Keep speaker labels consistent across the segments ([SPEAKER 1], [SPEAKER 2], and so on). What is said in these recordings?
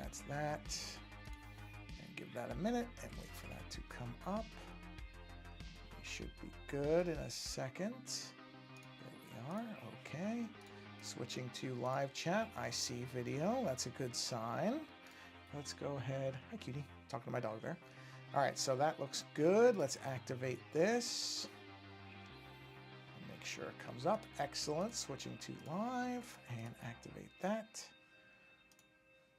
[SPEAKER 1] that's that. And give that a minute and wait for that to come up. We should be good in a second. There we are. Okay. Switching to live chat. I see video. That's a good sign. Let's go ahead. Hi, cutie. Talking to my dog there. All right, so that looks good. Let's activate this. Make sure it comes up. Excellent. Switching to live and activate that.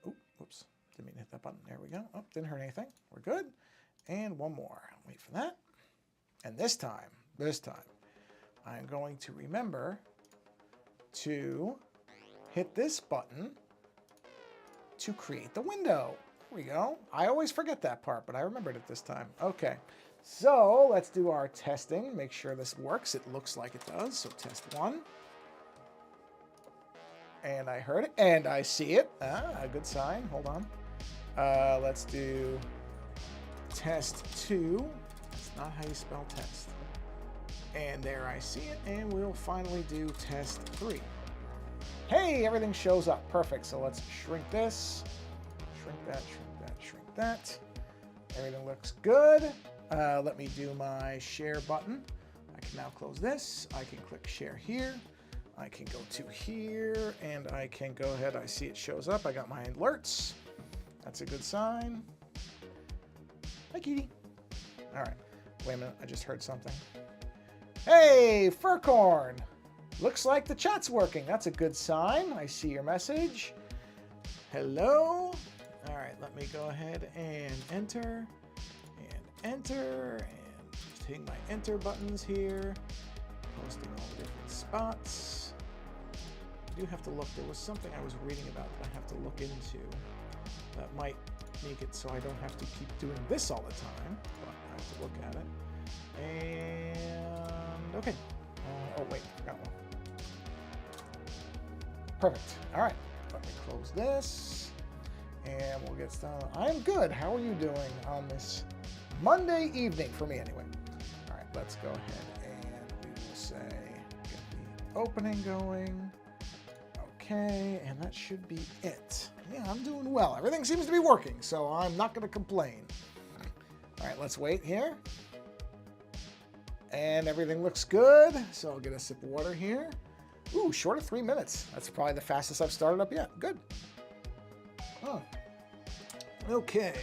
[SPEAKER 1] Oh, whoops. Didn't mean to hit that button. There we go. Oh, didn't hurt anything. We're good. And one more. Wait for that. And this time, I'm going to remember to hit this button to create the window. There we go. I always forget that part, but I remembered it this time. Okay, so let's do our testing. Make sure this works. It looks like it does. So test 1. And I heard it, and I see it. A good sign. Hold on. Let's do test 2. That's not how you spell test. And there I see it, and we'll finally do test 3. Hey, everything shows up. Perfect. So let's shrink this. Shrink that, shrink that, shrink that. Everything looks good. Let me do my share button. I can now close this. I can click share here. I can go to here, and I can go ahead. I see it shows up. I got my alerts. That's a good sign. Hi, kitty. All right. Wait a minute. I just heard something. Hey, Furcorn. Looks like the chat's working. That's a good sign. I see your message. Hello. All right, let me go ahead and enter, and just hitting my enter buttons here, posting all the different spots. I do have to look. There was something I was reading about that I have to look into that might make it so I don't have to keep doing this all the time, but I have to look at it. And okay. Oh wait, forgot one. Perfect. All right, let me close this, and we'll get started. I'm good. How are you doing on this Monday evening, for me anyway? All right, let's go ahead and we will say, get the opening going. Okay, and that should be it. Yeah, I'm doing well. Everything seems to be working, so I'm not going to complain. All right, let's wait here. And everything looks good, so I'll get a sip of water here. Ooh, short of 3 minutes. That's probably the fastest I've started up yet. Good. Oh. Okay.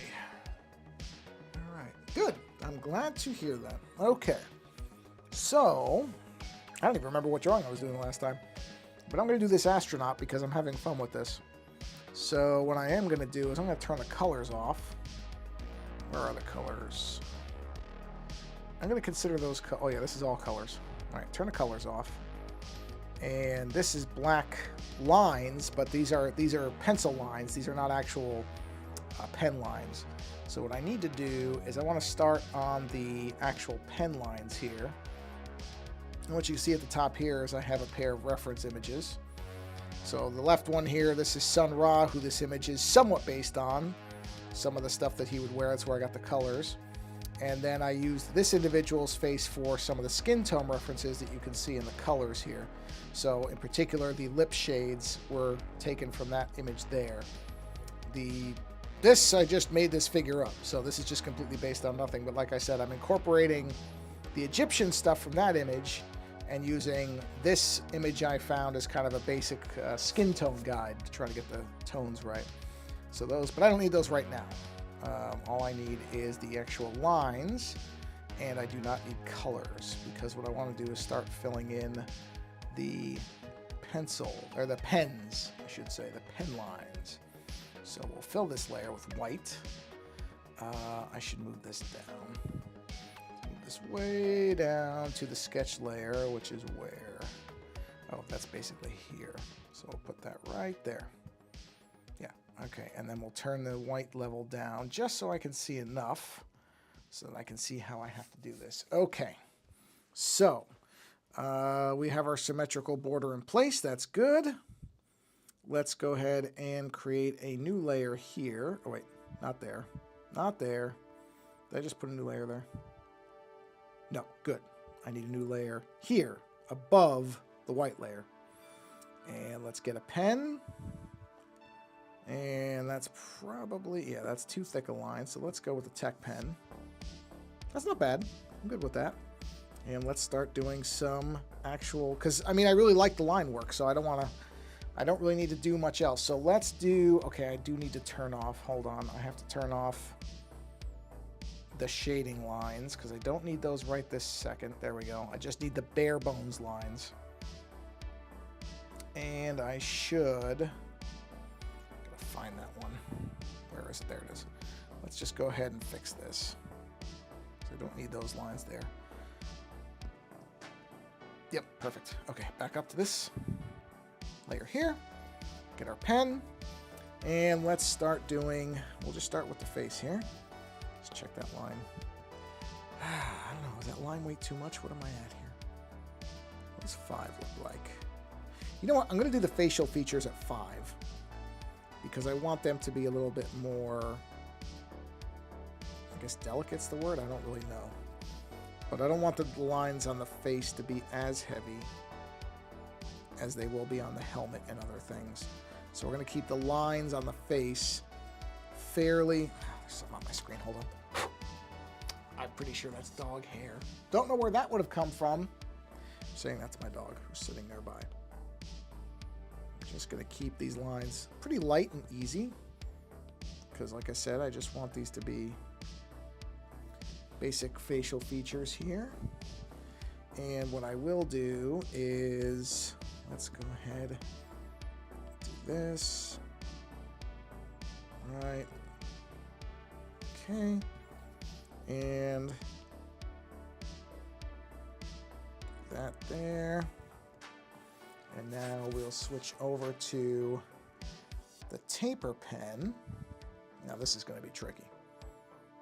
[SPEAKER 1] All right. Good. I'm glad to hear that. Okay. So, I don't even remember what drawing I was doing last time. But I'm going to do this astronaut because I'm having fun with this. So, what I am going to do is I'm going to turn the colors off. Where are the colors? I'm going to consider those. Oh, yeah, this is all colors. All right, turn the colors off. And this is black lines, but these are pencil lines. These are not actual pen lines. So what I need to do is I want to start on the actual pen lines here. And what you see at the top here is I have a pair of reference images. So the left one here, this is Sun Ra, who this image is somewhat based on. Some of the stuff that he would wear, that's where I got the colors. And then I used this individual's face for some of the skin tone references that you can see in the colors here. So in particular, the lip shades were taken from that image there. I just made this figure up, so this is just completely based on nothing. But like I said, I'm incorporating the Egyptian stuff from that image and using this image I found as kind of a basic skin tone guide to try to get the tones right. So those, but I don't need those right now. All I need is the actual lines, and I do not need colors, because what I want to do is start filling in the pencil, or the pens, I should say, the pen lines. So we'll fill this layer with white. I should move this down. Move this way down to the sketch layer, which is where? Oh, that's basically here. So we'll put that right there. Okay, and then we'll turn the white level down just so I can see enough so that I can see how I have to do this. Okay, so we have our symmetrical border in place. That's good. Let's go ahead and create a new layer here. Oh, wait, not there. Not there. Did I just put a new layer there? No, good. I need a new layer here above the white layer. And let's get a pen. And that's probably, yeah, that's too thick a line. So let's go with the tech pen. That's not bad. I'm good with that. And let's start doing some actual, because I mean, I really like the line work, so I don't really need to do much else. So let's do, okay, I do need to turn off, hold on. I have to turn off the shading lines because I don't need those right this second. There we go. I just need the bare bones lines. And I should, gotta find that one. Where is it? There it is. Let's just go ahead and fix this. So I don't need those lines there. Yep, perfect. Okay, back up to this layer here. Get our pen. And let's start doing, we'll just start with the face here. Let's check that line. I don't know, is that line weight too much? What am I at here? What does 5 look like? You know what? I'm going to do the facial features at 5 because I want them to be a little bit more, I guess delicate's the word? I don't really know. But I don't want the lines on the face to be as heavy as they will be on the helmet and other things. So we're going to keep the lines on the face fairly... There's something on my screen. Hold on. I'm pretty sure that's dog hair. Don't know where that would have come from. I'm saying that's my dog who's sitting nearby. Just going to keep these lines pretty light and easy because, like I said, I just want these to be basic facial features here. And what I will do is, let's go ahead and do this. All right. Okay. And that there. And now we'll switch over to the taper pen. Now this is going to be tricky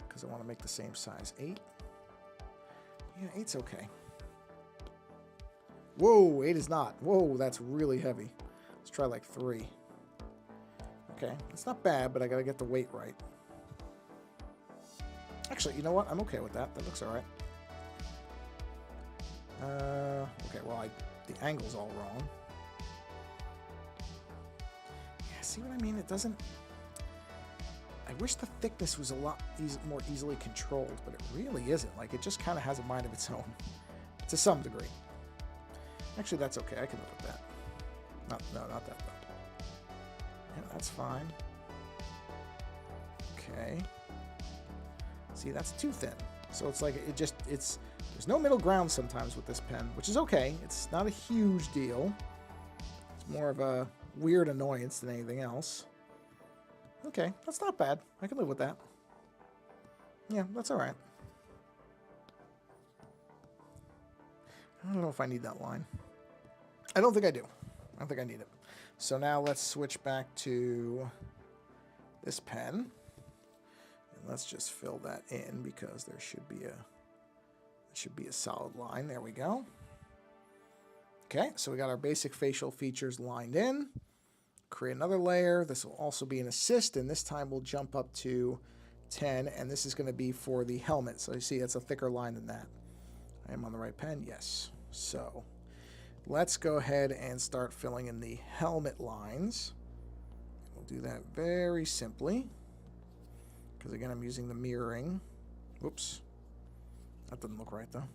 [SPEAKER 1] because I want to make the same size. 8. Yeah, 8's okay. Whoa, 8 is not. Whoa, that's really heavy. Let's try like 3. Okay, it's not bad, but I got to get the weight right. Actually, you know what? I'm okay with that. That looks all right. Okay, well, the angle's all wrong. Yeah, see what I mean? It doesn't... I wish the thickness was a lot more easily controlled, but it really isn't. Like, it just kind of has a mind of its own, to some degree. Actually, that's okay. I can live with that. No, not that, though. Yeah, that's fine. Okay. See, that's too thin. So it's like, there's no middle ground sometimes with this pen, which is okay. It's not a huge deal. It's more of a weird annoyance than anything else. Okay, that's not bad. I can live with that. Yeah, that's all right. I don't know if I need that line. I don't think I do. I don't think I need it. So now let's switch back to this pen. And let's just fill that in because there should be a solid line. There we go. Okay, so we got our basic facial features lined in. Create another layer. This will also be an assist, and this time we'll jump up to 10, and this is going to be for the helmet. So you see it's a thicker line than that. I am on the right pen? Yes. So let's go ahead and start filling in the helmet lines. We'll do that very simply because, again, I'm using the mirroring. Whoops. That doesn't look right, though.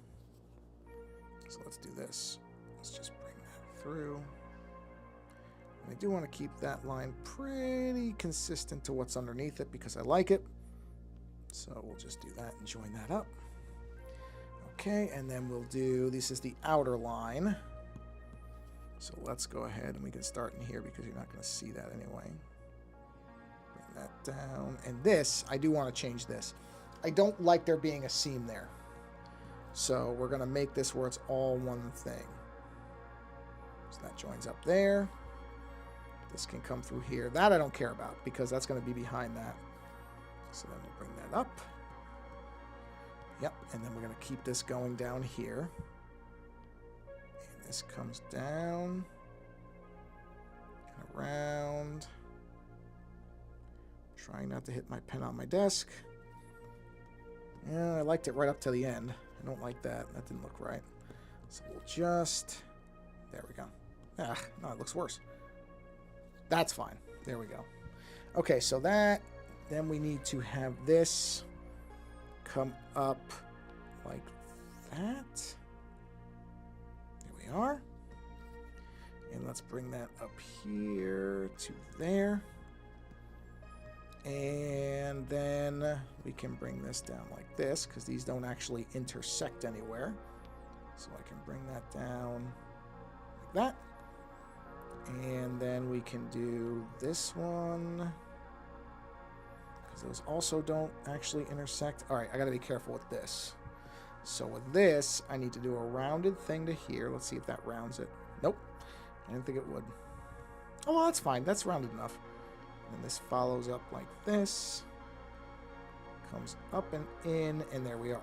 [SPEAKER 1] So let's do this. Let's just bring that through. I do want to keep that line pretty consistent to what's underneath it because I like it. So we'll just do that and join that up. Okay, and then we'll do, this is the outer line. So let's go ahead and we can start in here because you're not going to see that anyway. Bring that down. And this, I do want to change this. I don't like there being a seam there. So we're going to make this where it's all one thing. So that joins up there. This can come through here. That I don't care about because that's going to be behind that. So then we'll bring that up. Yep, and then we're going to keep this going down here. And this comes down and around. Trying not to hit my pen on my desk. Yeah, I liked it right up to the end. I don't like that. That didn't look right. So we'll just... There we go. Ah, no, it looks worse. That's fine. There we go. Okay, so that, then we need to have this come up like that. There we are. And let's bring that up here to there. And then we can bring this down like this, because these don't actually intersect anywhere. So I can bring that down like that. And then we can do this one, because those also don't actually intersect. All right, I got to be careful with this. So with this, I need to do a rounded thing to here. Let's see if that rounds it. Nope, I didn't think it would. Oh, well, that's fine. That's rounded enough. And this follows up like this. Comes up and in, and there we are.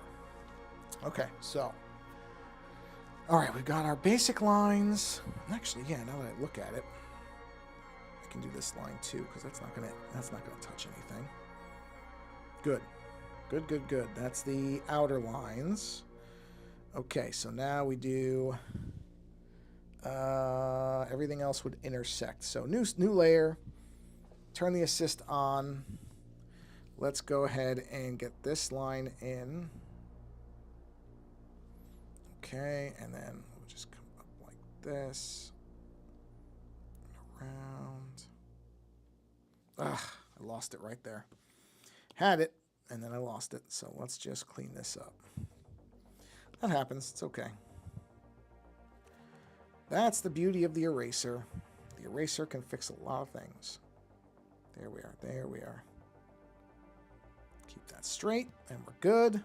[SPEAKER 1] Okay, so. All right, we've got our basic lines. Actually, yeah, now that I look at it, I can do this line too, because that's not gonna touch anything. Good. Good. That's the outer lines. Okay, so now we do everything else would intersect. So new layer. Turn the assist on. Let's go ahead and get this line in. Okay, and then we'll just come up like this. Around. I lost it right there. Had it, and then I lost it. So let's just clean this up. That happens. It's okay. That's the beauty of the eraser. The eraser can fix a lot of things. There we are. There we are. Keep that straight, and we're good.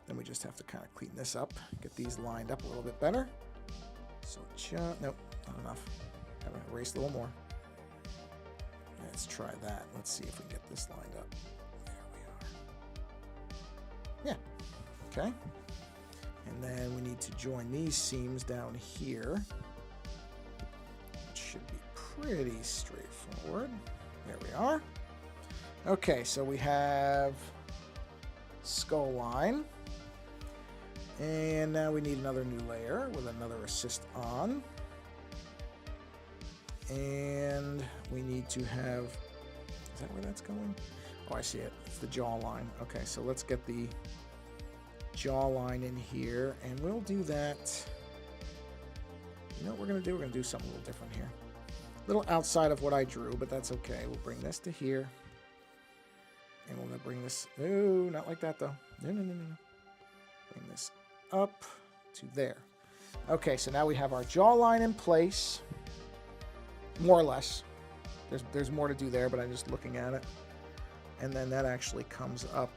[SPEAKER 1] Then we just have to kind of clean this up, get these lined up a little bit better. So nope, not enough. Gotta erase a little more. Let's try that. Let's see if we can get this lined up. There we are. Yeah. Okay. And then we need to join these seams down here. Which should be pretty straightforward. There we are. Okay, so we have skull line. And now we need another new layer with another assist on. And we need to have, is that where that's going? Oh, I see it. It's the jawline. Okay, so let's get the jawline in here, and we'll do that. You know what we're going to do? We're going to do something a little different here. A little outside of what I drew, but that's okay. We'll bring this to here. And we're going to bring this, no, not like that though. No. Bring this up to there. Okay, so now we have our jawline in place, more or less. There's more to do there, but I'm just looking at it. And then that actually comes up.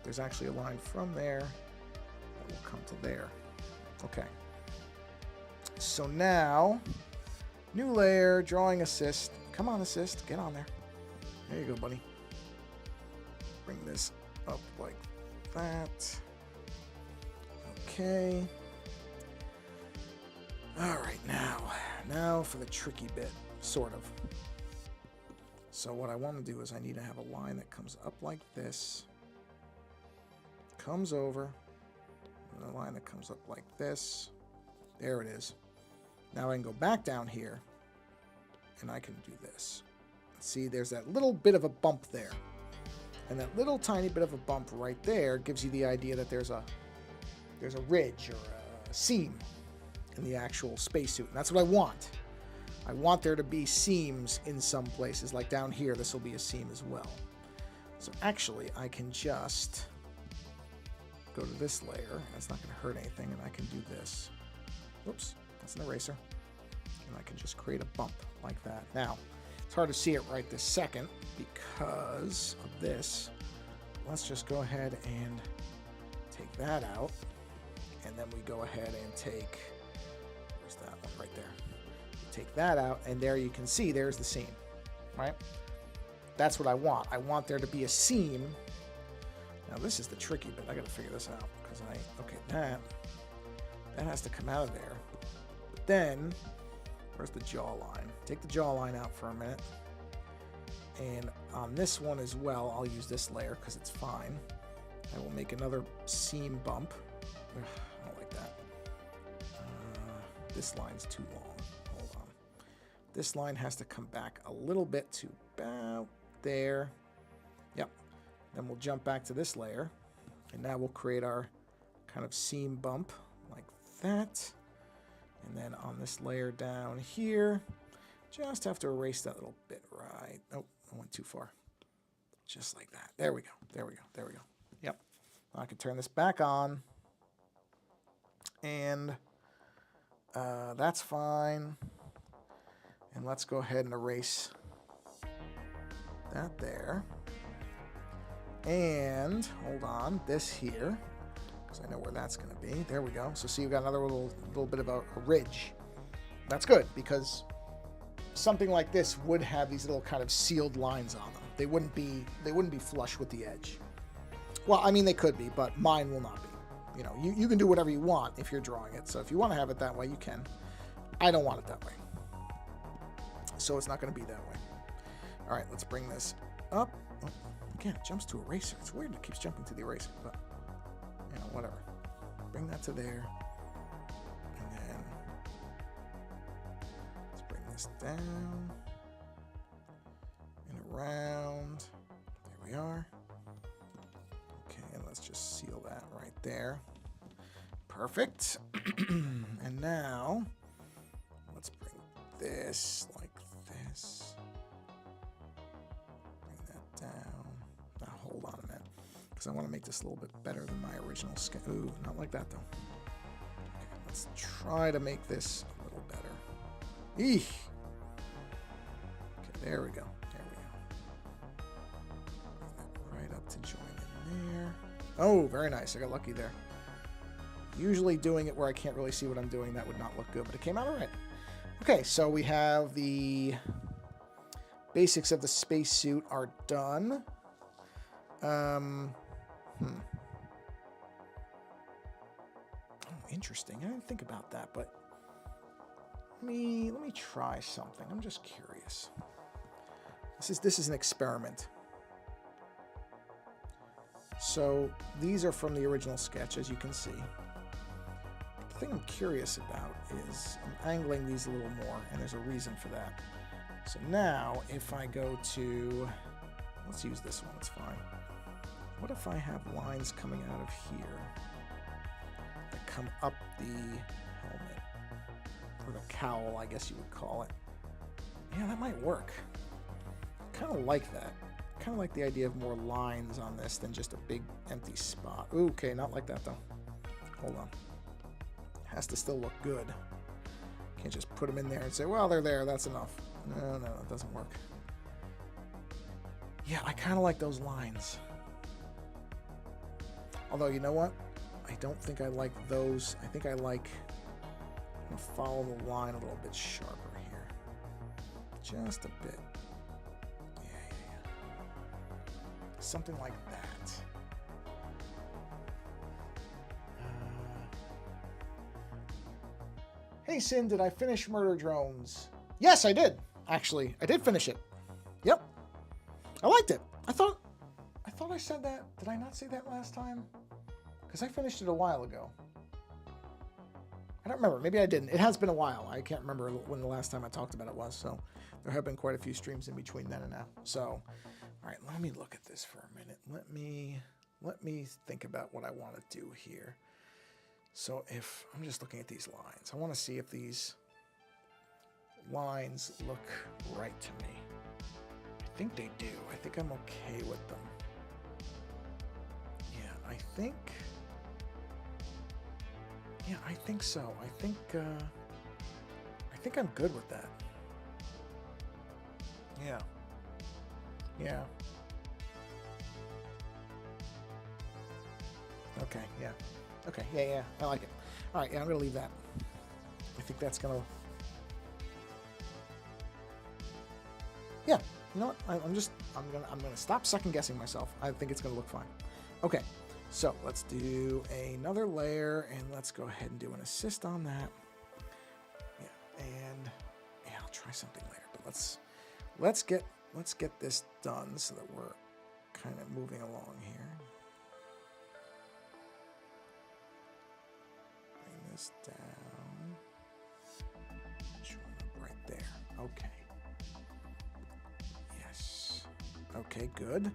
[SPEAKER 1] There's actually a line from there that will come to there. Okay. So now, new layer, drawing assist. Come on, assist, get on there. There you go, buddy. Bring this up like that. Okay. All right, now for the tricky bit, sort of. So what I want to do is I need to have a line that comes up like this, comes over, and a line that comes up like this. There it is. Now I can go back down here, and I can do this. See, there's that little bit of a bump there. And that little tiny bit of a bump right there gives you the idea that there's a ridge or a seam in the actual spacesuit. And that's what I want. I want there to be seams in some places. Like down here, this will be a seam as well. So actually, I can just go to this layer. That's not going to hurt anything, and I can do this. Whoops, that's an eraser. And I can just create a bump like that. Now, it's hard to see it right this second because of this. Let's just go ahead and take that out. And then we go ahead and take, where's that one right there? Take that out, and there you can see there's the seam, right? That's what I want. I want there to be a seam. Now this is the tricky bit. I got to figure this out because okay, that has to come out of there. But then, where's the jawline? Take the jawline out for a minute. And on this one as well, I'll use this layer because it's fine. I will make another seam bump. Ugh, I don't like that. This line's too long. Hold on. This line has to come back a little bit to about there. Yep. Then we'll jump back to this layer. And now we'll create our kind of seam bump like that. And then on this layer down here, just have to erase that little bit right. Oh, I went too far. Just like that. There we go. There we go. There we go. Yep. I can turn this back on. And that's fine. And let's go ahead and erase that there. And hold on, this here, because I know where that's going to be. There we go. So see, you've got another little bit of a ridge. That's good, because something like this would have these little kind of sealed lines on them. They wouldn't be flush with the edge. Well, I mean, they could be, but mine will not be. You know, you can do whatever you want if you're drawing it. So if you want to have it that way, you can. I don't want it that way. So it's not going to be that way. All right, let's bring this up. Oh, again, it jumps to eraser. It's weird it keeps jumping to the eraser, but, you know, whatever. Bring that to there. And then let's bring this down and around. There we are. Okay, and let's just seal that right there. Perfect. And now let's bring this like this. Bring that down. Now hold on a minute, because I want to make this a little bit better than my original sketch. Ooh, not like that though. Okay, let's try to make this a little better. Eesh. Okay, there we go. There we go. Bring that right up to join in there. Oh, very nice. I got lucky there. Usually doing it where I can't really see what I'm doing, that would not look good, but it came out all right. Okay, so we have the basics of the spacesuit are done. Oh, interesting. I didn't think about that, but let me try something. I'm just curious. This is an experiment. So these are from the original sketch, as you can see. The thing I'm curious about is I'm angling these a little more, and there's a reason for that. So now, if I go to, let's use this one, it's fine. What if I have lines coming out of here that come up the helmet, or the cowl, I guess you would call it? Yeah, that might work. Kind of like that. Kind of like the idea of more lines on this than just a big empty spot. Ooh, okay, not like that though. Hold on. Has to still look good. Can't just put them in there and say, well, they're there, that's enough. No, it doesn't work. Yeah, I kind of like those lines. Although, you know what? I don't think I like those. I think I like, I'm gonna follow the line a little bit sharper here. Just a bit. Yeah. Something like that. Hey, Sin, did I finish Murder Drones? Yes, I did. Actually, I did finish it. Yep. I liked it. I thought I said that. Did I not say that last time? Because I finished it a while ago. I don't remember. Maybe I didn't. It has been a while. I can't remember when the last time I talked about it was. So there have been quite a few streams in between then and now. So, all right, let me look at this for a minute. Let me think about what I want to do here. So if I'm just looking at these lines, I want to see if these lines look right to me. I think they do. I think I'm okay with them. Yeah, I think so. I think I'm good with that. Yeah. Okay, yeah. Okay, yeah. I like it. All right, yeah, I'm gonna leave that. I think that's gonna. Yeah, you know what? I'm gonna stop second guessing myself. I think it's gonna look fine. Okay, so let's do another layer, and let's go ahead and do an assist on that. Yeah, and yeah, I'll try something later. But let's get this done so that we're kind of moving along here. This down, right there. Okay. Yes. Okay, good.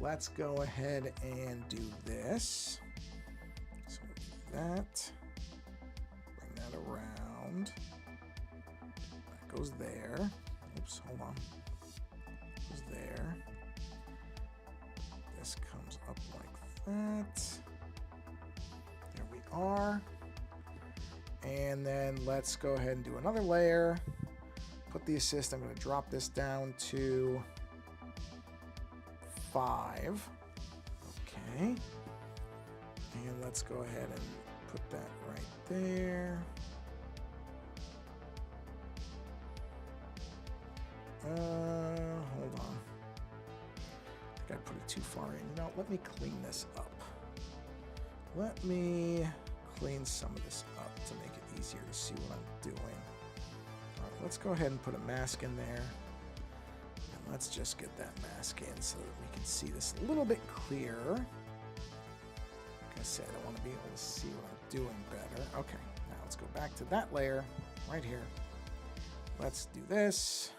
[SPEAKER 1] Let's go ahead and do this. So we'll do that. Bring that around. That goes there. Oops, hold on. Goes there. This comes up like that. There we are. And then let's go ahead and do another layer. Put the assist. I'm going to drop this down to 5. Okay. And let's go ahead and put that right there. Hold on. I think I put it too far in. No, let me clean this up. Let me clean some of this up to make it easier to see what I'm doing. All right, let's go ahead and put a mask in there. And let's just get that mask in so that we can see this a little bit clearer. Like I said, I want to be able to see what I'm doing better. Okay, now let's go back to that layer right here. Let's do this.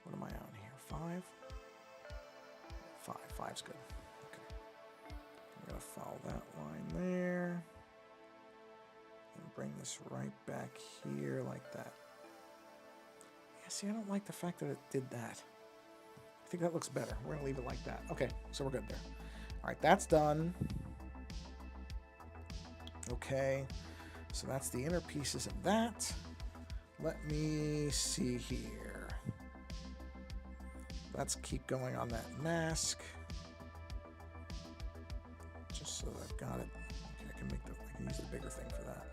[SPEAKER 1] What am I on here? 5? 5. 5's good. Okay. I'm going to follow that line there. And bring this right back here like that. Yeah, see, I don't like the fact that it did that. I think that looks better. We're going to leave it like that. Okay, so we're good there. All right, that's done. Okay, so that's the inner pieces of that. Let me see here. Let's keep going on that mask. Just so that I've got it. Okay, I can use the bigger thing for that.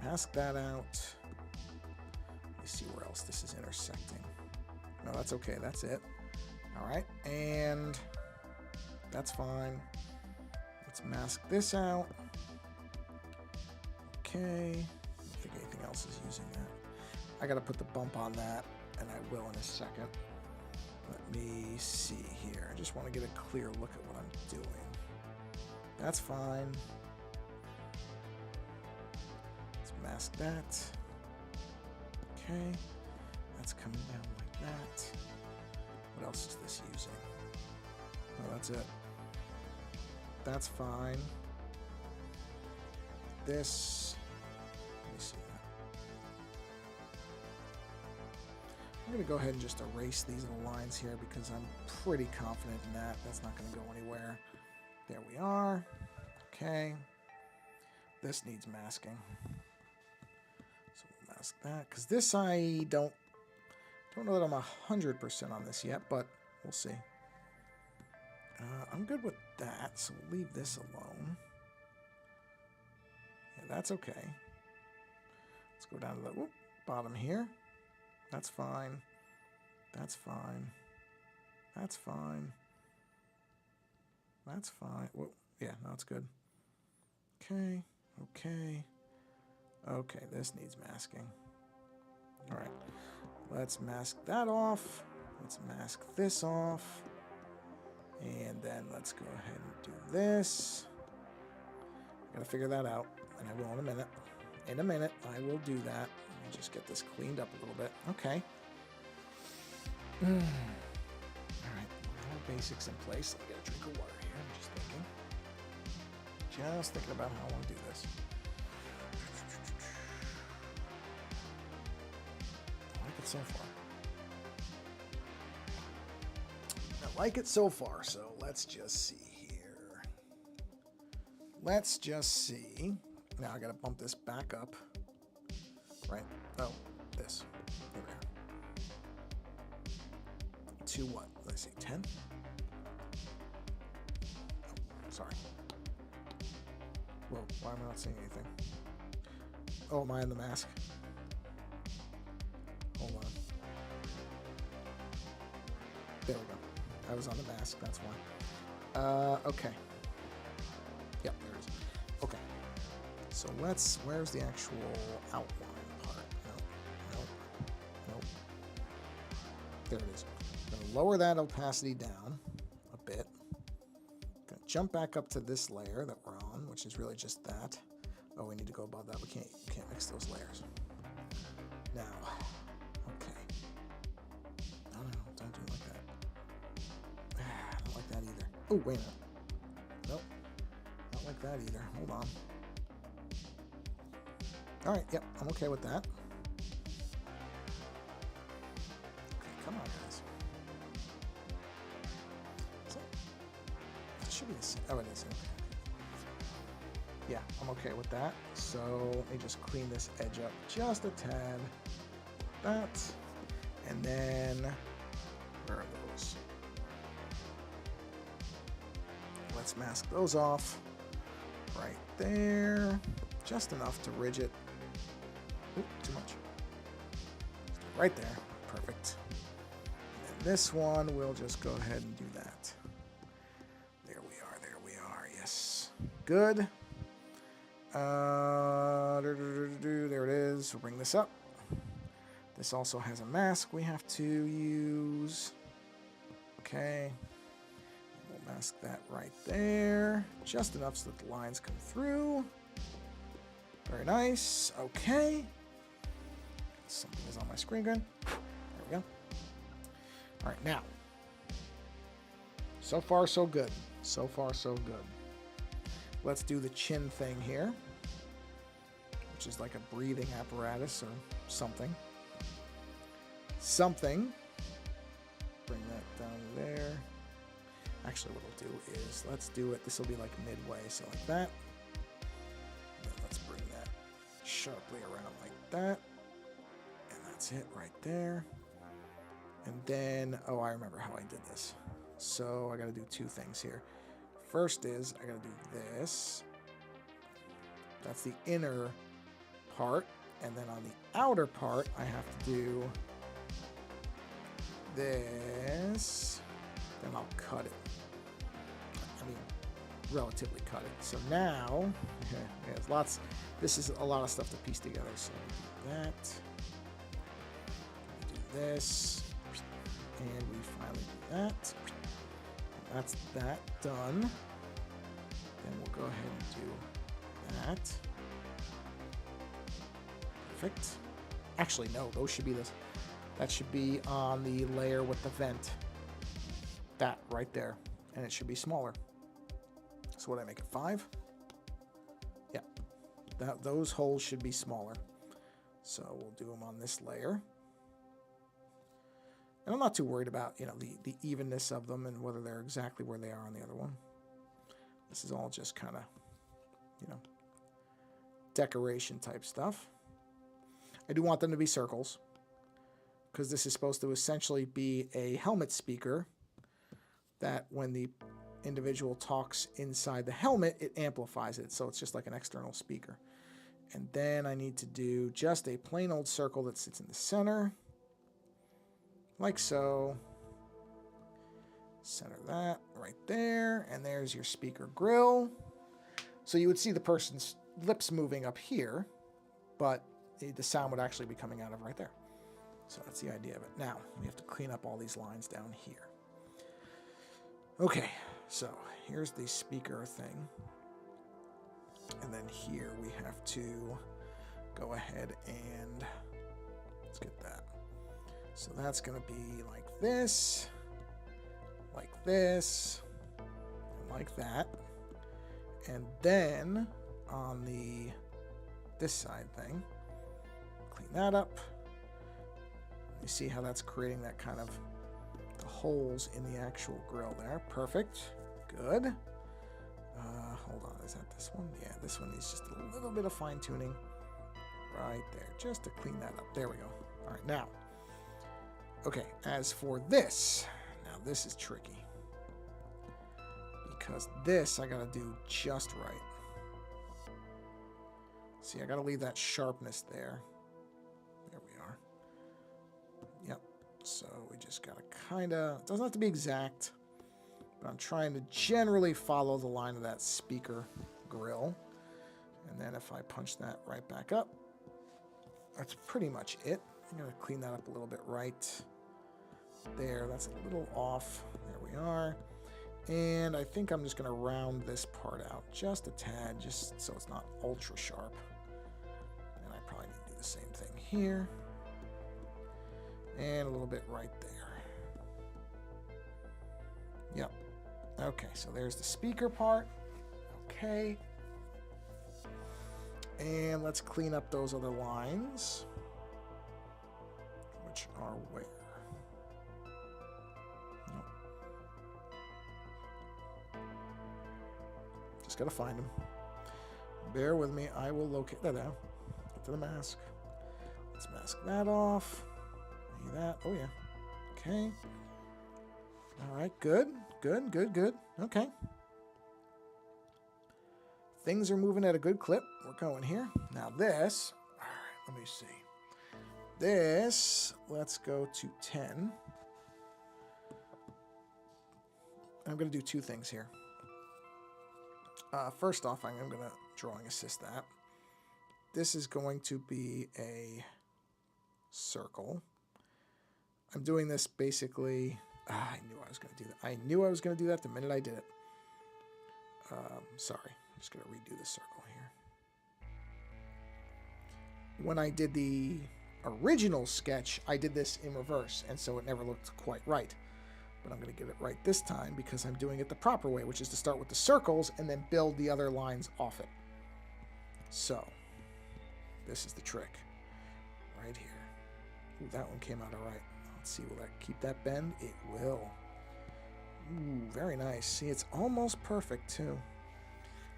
[SPEAKER 1] Mask that out. Let me see where else this is intersecting. No, that's okay. That's it. All right, and that's fine. Let's mask this out. Okay. I don't think anything else is using that. I got to put the bump on that, and I will in a second. Let me see here. I just want to get a clear look at what I'm doing. That's fine. Let's mask that. Okay. That's coming down like that. What else is this using? Oh, that's it. That's fine. This, let me see that. I'm going to go ahead and just erase these little lines here because I'm pretty confident in that. That's not going to go anywhere. There we are. Okay. This needs masking. So we'll mask that. Because this I don't know that I'm 100% on this yet, but we'll see. I'm good with that, so we'll leave this alone. Yeah, that's okay. Let's go down to the bottom here. That's fine. That's fine. That's fine. That's fine. Whoa. Yeah, no, it's good. Okay. Okay. Okay, this needs masking. All right. Let's mask that off. Let's mask this off. And then let's go ahead and do this. Gotta figure that out, and I will in a minute. In a minute, I will do that. Let me just get this cleaned up a little bit. Okay. All right, more basics in place. Let me get a drink of water here. I'm just thinking. Just thinking about how I want to do this. I like it so far. I like it so far, so let's just see here. Let's just see. Now I gotta bump this back up. Right? Oh, this. There we are. To what? Let's see, 10? Oh, sorry. Whoa, why am I not seeing anything? Oh, am I in the mask? Hold on. There we go. I was on the mask, that's why. Okay. Yep, there it is. Okay. So where's the actual outline part? Nope. There it is. I'm going to lower that opacity down a bit. Going to jump back up to this layer that we're on, which is really just that. Oh, we need to go above that. We can't mix those layers. Now, okay. No, don't do it like that. Oh, wait a minute. Nope. Not like that either. Hold on. All right, yep, I'm okay with that. Okay, come on, guys. So, it should be the same. Oh, it is. Okay. Yeah, I'm okay with that. So let me just clean this edge up just a tad. That. And then, where are those? Let's mask those off. Right there. Just enough to ridge it. Oop, too much. Right there. Perfect. And this one, we'll just go ahead and do that. There we are. There we are. Yes. Good. There it is. We'll bring this up. This also has a mask we have to use. Okay. We'll mask that right there. Just enough so that the lines come through. Very nice. Okay. Something is on my screen again. There we go. All right, now. So far, so good. So far, so good. Let's do the chin thing here, which is like a breathing apparatus or something. Something. Bring that down there. Actually, what we'll do is, let's do it. This will be like midway, so like that. And then let's bring that sharply around like that. And that's it right there. And then, oh, I remember how I did this. So I got to do two things here. First is I gotta do this. That's the inner part. And then on the outer part, I have to do this. Then I'll cut it. I mean, relatively cut it. So now, there's lots. This is a lot of stuff to piece together. So we do that. We do this. And we finally do that. That's that done. Then we'll go ahead and do that. Perfect. Actually, no, those should be this. That should be on the layer with the vent. That right there. And it should be smaller. So what did I make it, 5? Yeah. Those holes should be smaller. So we'll do them on this layer. And I'm not too worried about, you know, the evenness of them and whether they're exactly where they are on the other one. This is all just kind of, you know, decoration type stuff. I do want them to be circles because this is supposed to essentially be a helmet speaker that when the individual talks inside the helmet, it amplifies it. So it's just like an external speaker. And then I need to do just a plain old circle that sits in the center. Like so. Center that right there. And there's your speaker grill. So you would see the person's lips moving up here, but the sound would actually be coming out of right there. So that's the idea of it. Now, we have to clean up all these lines down here. Okay, so here's the speaker thing. And then here we have to go ahead and let's get that. So that's going to be like this, and like that. And then on this side thing, clean that up. You see how that's creating that kind of the holes in the actual grill there. Perfect. Good. Hold on, is that this one? Yeah, this one needs just a little bit of fine tuning right there, just to clean that up. There we go. All right, now. Okay, as for this, now this is tricky because this I gotta do just right. See, I gotta leave that sharpness there. There we are. Yep. So we just gotta kinda, it doesn't have to be exact, but I'm trying to generally follow the line of that speaker grill. And then if I punch that right back up, that's pretty much it. I'm gonna clean that up a little bit right there. That's a little off. There we are. And I think I'm just going to round this part out just a tad, just so it's not ultra sharp. And I probably need to do the same thing here. And a little bit right there. Yep. Okay, so there's the speaker part. Okay. And let's clean up those other lines. Which are where? Nope. Just gotta find them. Bear with me. I will locate that out. Get to the mask. Let's mask that off. Maybe that. Oh, yeah. Okay. All right. Good. Good. Good. Good. Okay. Things are moving at a good clip. We're going here. Now this. All right. Let me see. This. Let's go to 10. I'm going to do two things here. First off, I'm going to drawing assist that. This is going to be a circle. I'm doing this basically... I knew I was going to do that. I knew I was going to do that the minute I did it. Sorry. I'm just going to redo the circle here. When I did the original sketch, I did this in reverse, and so it never looked quite right. But I'm going to get it right this time because I'm doing it the proper way, which is to start with the circles and then build the other lines off it. So, this is the trick. Right here. Ooh, that one came out all right. Let's see, will that keep that bend? It will. Ooh, very nice. See, it's almost perfect, too.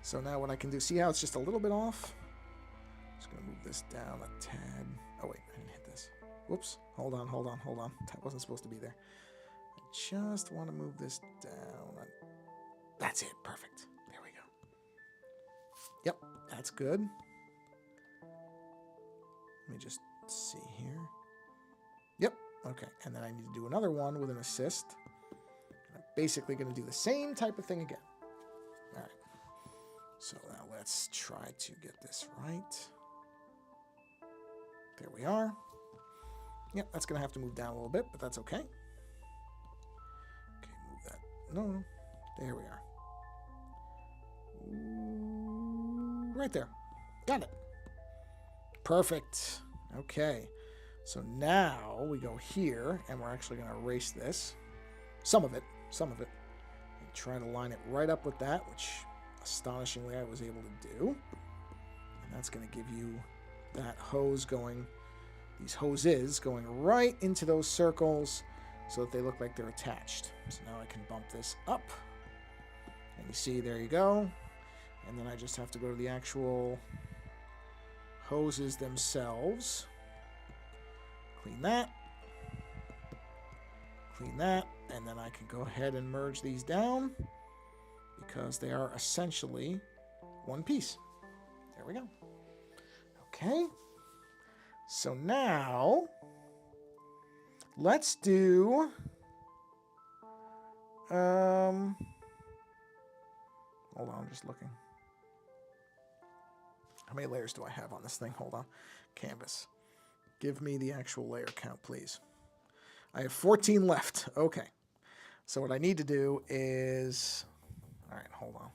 [SPEAKER 1] So now what I can do, see how it's just a little bit off? Just going to move this down a tad. Oh, wait, I didn't hit this. Whoops. Hold on, hold on, hold on. That wasn't supposed to be there. I just want to move this down. That's it. Perfect. There we go. Yep, that's good. Let me just see here. Yep. Okay. And then I need to do another one with an assist. I'm basically going to do the same type of thing again. All right. So now let's try to get this right. There we are. Yep, that's going to have to move down a little bit, but that's okay. Okay, move that. No. There we are. Ooh, right there. Got it. Perfect. Okay. So now we go here, and we're actually going to erase this. Some of it. And try to line it right up with that, which astonishingly I was able to do. And that's going to give you that hose going, these hoses going right into those circles so that they look like they're attached. So now I can bump this up. And you see, there you go. And then I just have to go to the actual hoses themselves. Clean that, and then I can go ahead and merge these down because they are essentially one piece. There we go. Okay, so now let's do hold on, I'm just looking. How many layers do I have on this thing? Hold on. Canvas. Give me the actual layer count, please. I have 14 left. Okay. So what I need to do is... All right, hold on.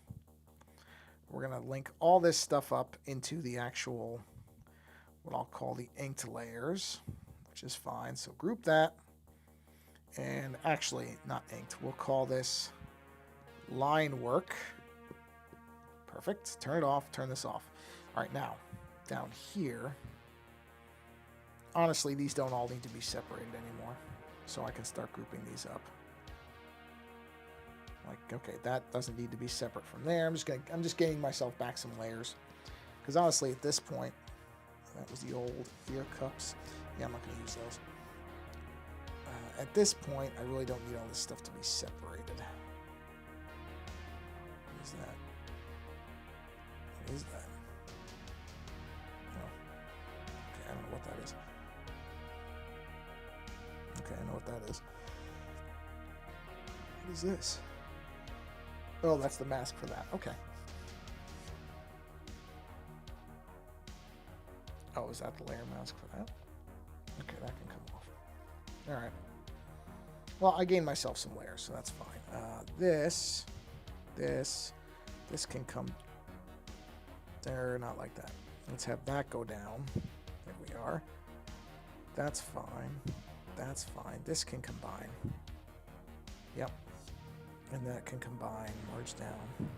[SPEAKER 1] We're going to link all this stuff up into the actual, what I'll call the inked layers, which is fine. So group that. And actually, not inked. We'll call this line work. Perfect. Turn it off. Turn this off. All right, now, down here... Honestly, these don't all need to be separated anymore, so I can start grouping these up. Like, okay, that doesn't need to be separate from there. I'm just getting myself back some layers, because honestly, at this point, that was the old beer cups. Yeah, I'm not going to use those. At this point, I really don't need all this stuff to be separated. What is that? What is that? Oh. Okay, I don't know what that is. Okay, I know what that is. What is this? Oh, that's the mask for that. Okay. Oh, is that the layer mask for that? Okay, that can come off. All right. Well, I gained myself some layers, so that's fine. This can come there, not like that. Let's have that go down. There we are. That's fine. That's fine. This can combine. Yep. And that can combine, merge down.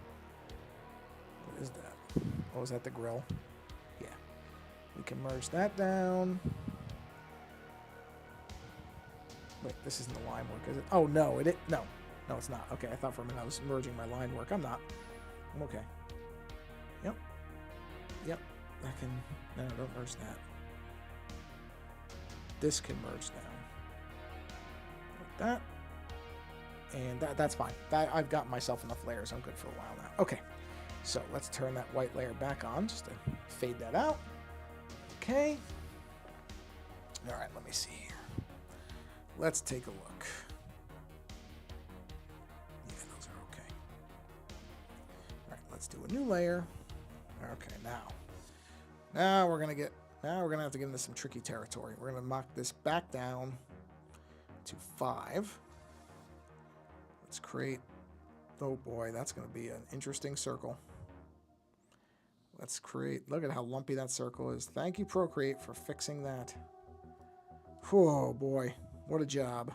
[SPEAKER 1] What is that? Oh, is that the grill? Yeah. We can merge that down. Wait, this isn't the line work, is it? Oh, no, no. No, it's not. Okay, I thought for a minute I was merging my line work. I'm not. I'm okay. Yep. Yep. That can... No, don't merge that. This can merge down. Like that. And that's fine. I've got myself enough layers. I'm good for a while now. Okay. So let's turn that white layer back on just to fade that out. Okay. All right, let me see here. Let's take a look. Yeah, those are okay. All right, let's do a new layer. Okay, now we're gonna have to get into some tricky territory. We're gonna knock this back down to 5. Let's create. Oh boy, that's gonna be an interesting circle. Let's create. Look at how lumpy that circle is. Thank you, Procreate, for fixing that. Oh boy, what a job!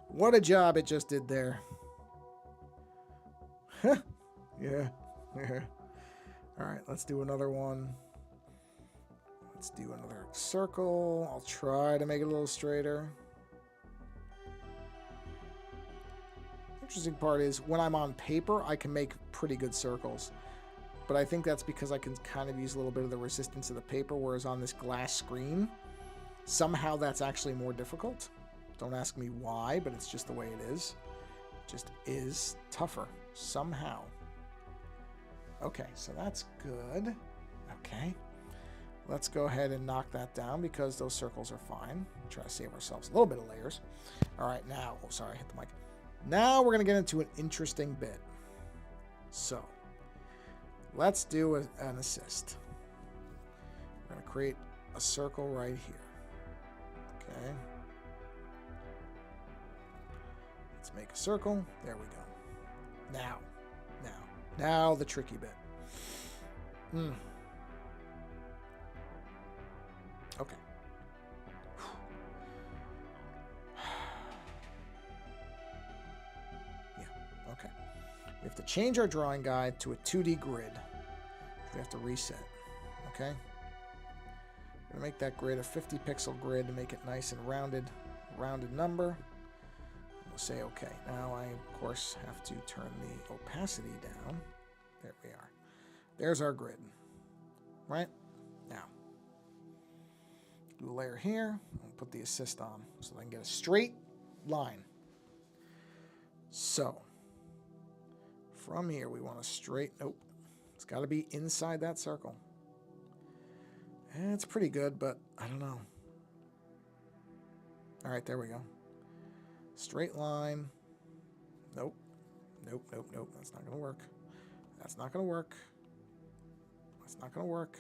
[SPEAKER 1] What a job it just did there. Yeah. All right, let's do another one. Let's do another circle. I'll try to make it a little straighter. Interesting part is when I'm on paper, I can make pretty good circles. But I think that's because I can kind of use a little bit of the resistance of the paper, whereas on this glass screen, somehow that's actually more difficult. Don't ask me why, but it's just the way it is. It just is tougher somehow. Okay, so that's good. Okay. Let's go ahead and knock that down because those circles are fine. Try to save ourselves a little bit of layers. All right, now, oh, sorry, I hit the mic. Now we're going to get into an interesting bit. So, let's do an assist. We're going to create a circle right here. Okay. Let's make a circle. There we go. Now the tricky bit. Okay. Yeah, okay. We have to change our drawing guide to a 2D grid. We have to reset. Okay? I'm going to make that grid a 50 pixel grid to make it nice and rounded number. We'll say okay. Now I, of course, have to turn the opacity down. There we are. There's our grid. Right? Now, do a layer here. And put the assist on so I can get a straight line. So, from here we want a straight... Nope. It's got to be inside that circle. And it's pretty good, but I don't know. All right, there we go. Straight line. Nope. Nope. That's not going to work. That's not going to work. That's not going to work.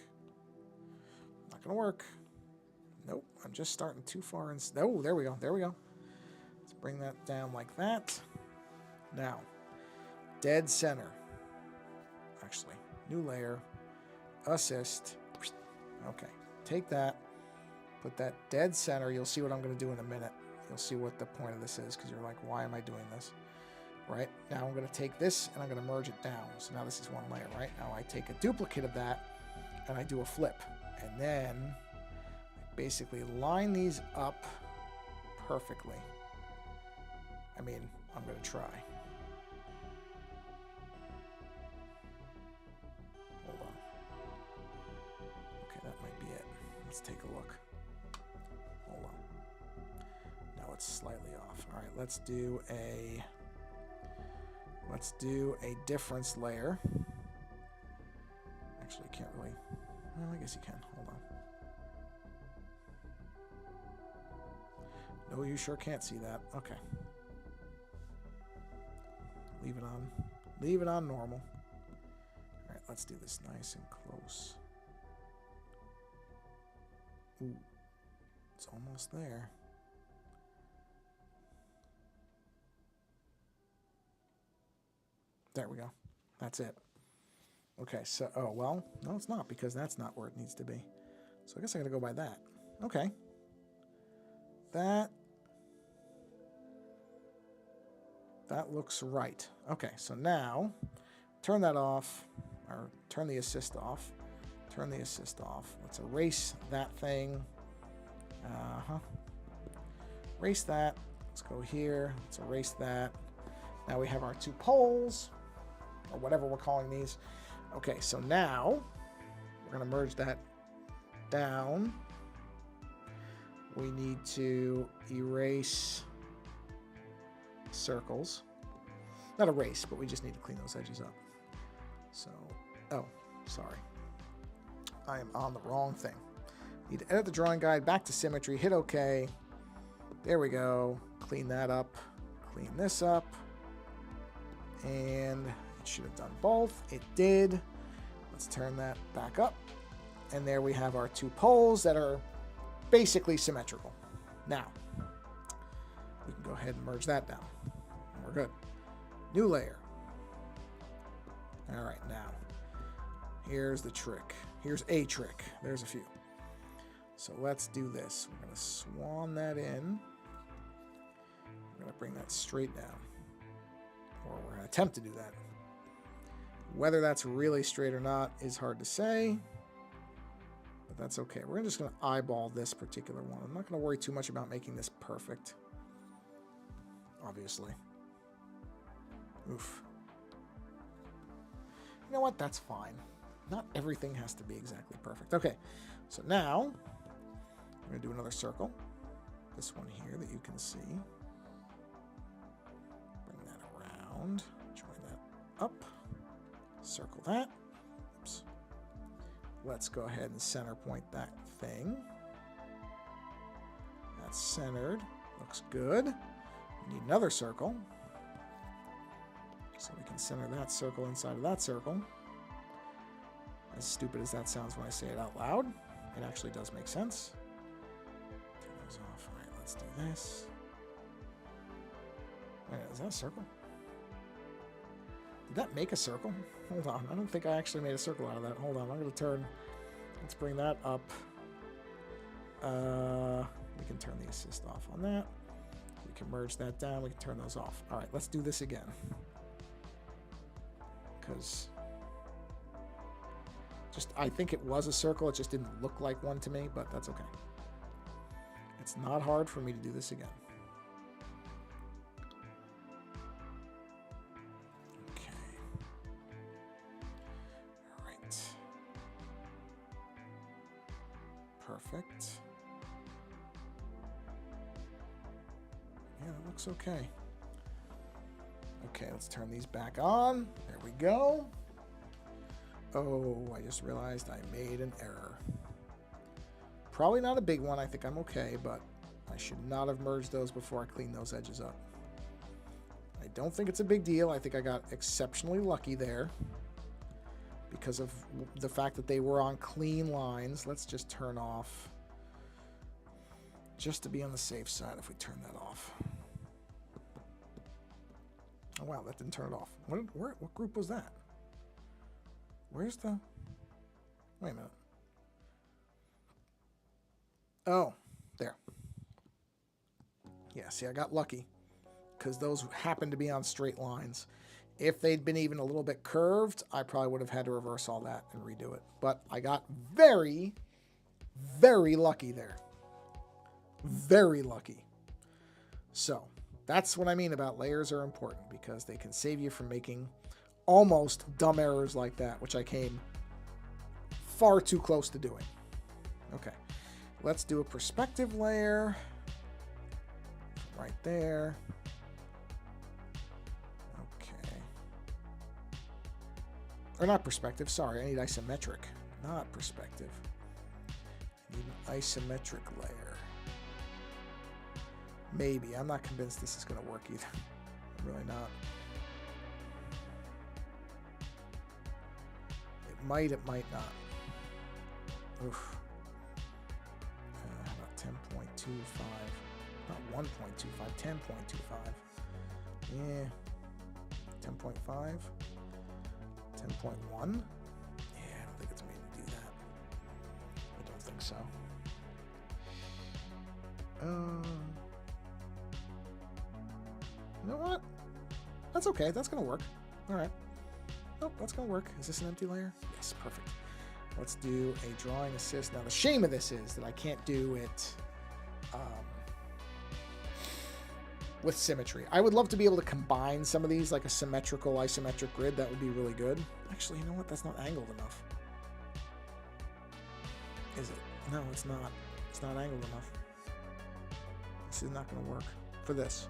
[SPEAKER 1] Not going to work. Nope. I'm just starting too far. Oh, there we go. There we go. Let's bring that down like that. Now, dead center. Actually, new layer. Assist. Okay. Take that. Put that dead center. You'll see what I'm going to do in a minute. You'll see what the point of this is because you're like, why am I doing this? Right? Now I'm going to take this and I'm going to merge it down. So now this is one layer, right? Now I take a duplicate of that and I do a flip. And then I basically line these up perfectly. I mean, I'm going to try. Hold on. Okay, that might be it. Let's take a look. Hold on. Now it's slightly off. All right, let's do a difference layer. Actually, can't really. Well, I guess you can. Hold on. No, you sure can't see that. Okay. Leave it on. Leave it on normal. All right, let's do this nice and close. Ooh, it's almost there. There we go. That's it. Okay, so, oh, well, no, it's not because that's not where it needs to be. So I guess I gotta go by that. Okay. That looks right. Okay, so now turn that off, or turn the assist off. Turn the assist off. Let's erase that thing. Erase that. Let's go here. Let's erase that. Now we have our two poles, or whatever we're calling these. Okay, so now we're going to merge that down. We need to erase circles. Not erase, but we just need to clean those edges up. So, oh, sorry. I am on the wrong thing. Need to edit the drawing guide, back to symmetry, hit OK. There we go. Clean that up. Clean this up. And it should have done both. It did. Let's turn that back up. And there we have our two poles that are basically symmetrical. Now, we can go ahead and merge that down. And we're good. New layer. All right, now, here's the trick. Here's a trick. There's a few. So let's do this. We're going to swan that in. We're going to bring that straight down. Or we're going to attempt to do that. Whether that's really straight or not is hard to say. But that's okay. We're just going to eyeball this particular one. I'm not going to worry too much about making this perfect. Obviously. Oof. You know what? That's fine. Not everything has to be exactly perfect. Okay, so now we're going to do another circle. This one here that you can see. Bring that around. Join that up. Circle that. Oops. Let's go ahead and center point that thing. That's centered. Looks good. We need another circle. So we can center that circle inside of that circle. As stupid as that sounds when I say it out loud, it actually does make sense. Turn those off. All right, let's do this. Wait, is that a circle? Did that make a circle? Hold on. I don't think I actually made a circle out of that. Hold on. I'm going to turn. Let's bring that up. We can turn the assist off on that. We can merge that down. We can turn those off. All right, let's do this again. Because I think it was a circle. It just didn't look like one to me, but that's okay. It's not hard for me to do this again. Okay. All right. Perfect. Yeah, that looks okay. Okay, let's turn these back on. There we go. Oh, I just realized I made an error. Probably not a big one. I think I'm okay, but I should not have merged those before I cleaned those edges up. I don't think it's a big deal. I think I got exceptionally lucky there because of the fact that they were on clean lines. Let's just turn off, just to be on the safe side if we turn that off. Oh, wow, that didn't turn it off. What group was that? Where's the... Wait a minute. Oh, there. Yeah, see, I got lucky because those happened to be on straight lines. If they'd been even a little bit curved, I probably would have had to reverse all that and redo it. But I got very, very lucky there. Very lucky. So, that's what I mean about layers are important because they can save you from making almost dumb errors like that, which I came far too close to doing. Okay, let's do a perspective layer right there. Okay. Or not perspective, sorry, I need isometric, not perspective. I need an isometric layer. Maybe. I'm not convinced this is going to work either. I'm really not. It might not. Oof. How about 10.25? Not 1.25, 10.25. Yeah. 10.5? 10.1? Yeah, I don't think it's made to do that. I don't think so. You know what? That's okay. That's going to work. All right. Oh, that's going to work. Is this an empty layer? Yes, perfect. Let's do a drawing assist. Now, the shame of this is that I can't do it with symmetry. I would love to be able to combine some of these, like a symmetrical, isometric grid. That would be really good. Actually, you know what? That's not angled enough. Is it? No, it's not. It's not angled enough. This is not going to work for this.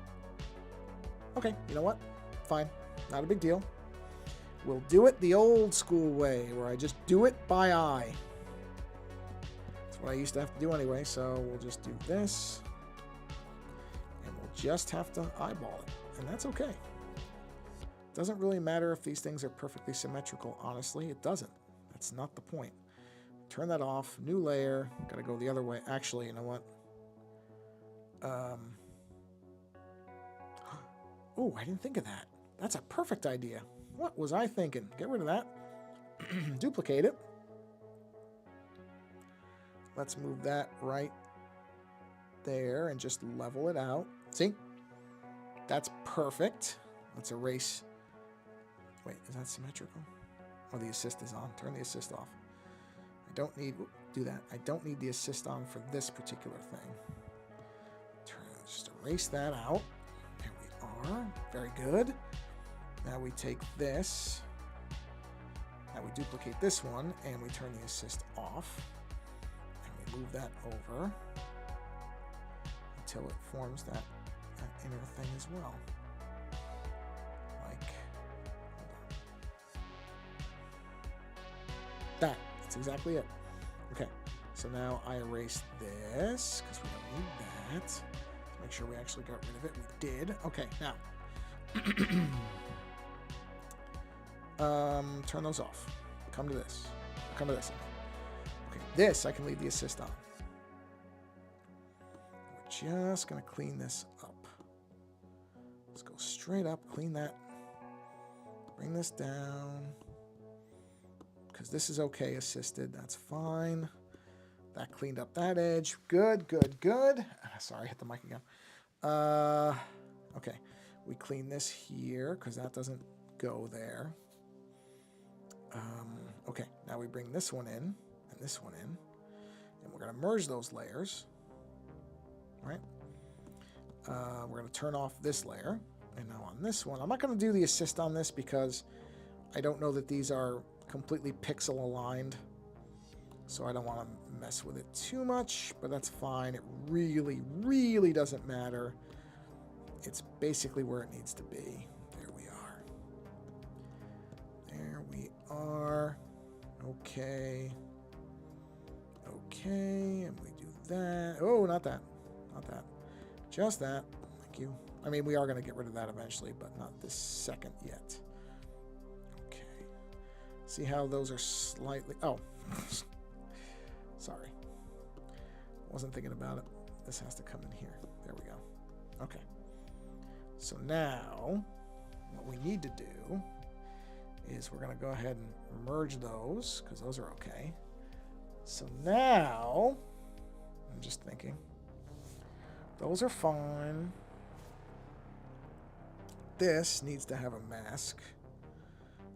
[SPEAKER 1] Okay, you know what? Fine. Not a big deal. We'll do it the old school way, where I just do it by eye. That's what I used to have to do anyway, so we'll just do this. And we'll just have to eyeball it. And that's okay. Doesn't really matter if these things are perfectly symmetrical, honestly. It doesn't. That's not the point. Turn that off. New layer. Gotta go the other way. Actually, you know what? Oh, I didn't think of that. That's a perfect idea. What was I thinking? Get rid of that. Duplicate it. Let's move that right there and just level it out. See? That's perfect. Let's erase. Wait, is that symmetrical? Oh, the assist is on. Turn the assist off. I don't need, do that. I don't need the assist on for this particular thing. Just erase that out. There we are. Very good. Now we take this. Now we duplicate this one and we turn the assist off. And we move that over until it forms that inner thing as well. Like that. That's exactly it. Okay. So now I erase this because we don't need that. Make sure we actually got rid of it. We did. Okay, now. Turn those off. Come to this. Come to this. Okay, this I can leave the assist on. We're just going to clean this up. Let's go straight up, clean that. Bring this down. Because this is okay, assisted. That's fine. That cleaned up that edge. Good, good, good. Sorry, I hit the mic again. Okay, we clean this here because that doesn't go there. Okay, now we bring this one in and this one in, and we're going to merge those layers. Right? We're going to turn off this layer, and now on this one, I'm not going to do the assist on this because I don't know that these are completely pixel aligned. So I don't want to mess with it too much, but that's fine. It really, really doesn't matter. It's basically where it needs to be. There we are. There we are. Okay. Okay, and we do that. Oh, not that. Not that. Just that. Thank you. I mean, we are going to get rid of that eventually, but not this second yet. Okay. See how those are slightly... Oh. Sorry. Wasn't thinking about it. This has to come in here. There we go. Okay. So now, what we need to do is we're going to go ahead and merge those, because those are okay. So now, I'm just thinking, those are fine. This needs to have a mask.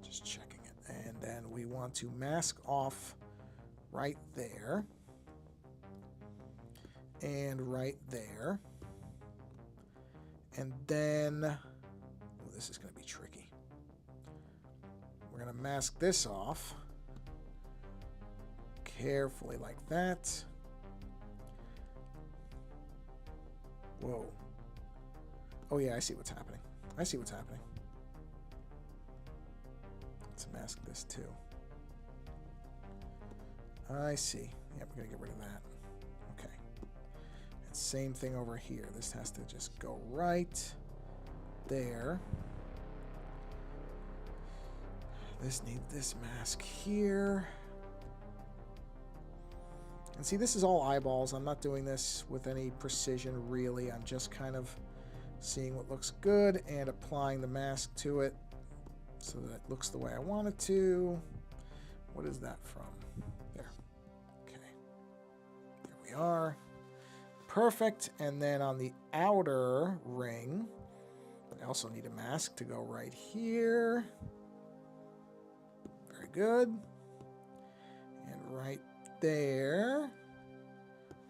[SPEAKER 1] Just checking it. And then we want to mask off right there. And right there. And then, oh, this is going to be tricky. We're going to mask this off carefully like that. Whoa. Oh yeah, I see what's happening. I see what's happening. Let's mask this too. I see. Yep, we're going to get rid of that. Okay. And same thing over here. This has to just go right there. This needs this mask here. And see, this is all eyeballs. I'm not doing this with any precision, really. I'm just kind of seeing what looks good and applying the mask to it so that it looks the way I want it to. What is that from? There. Okay. There we are. Perfect. And then on the outer ring, I also need a mask to go right here. Very good. And right there.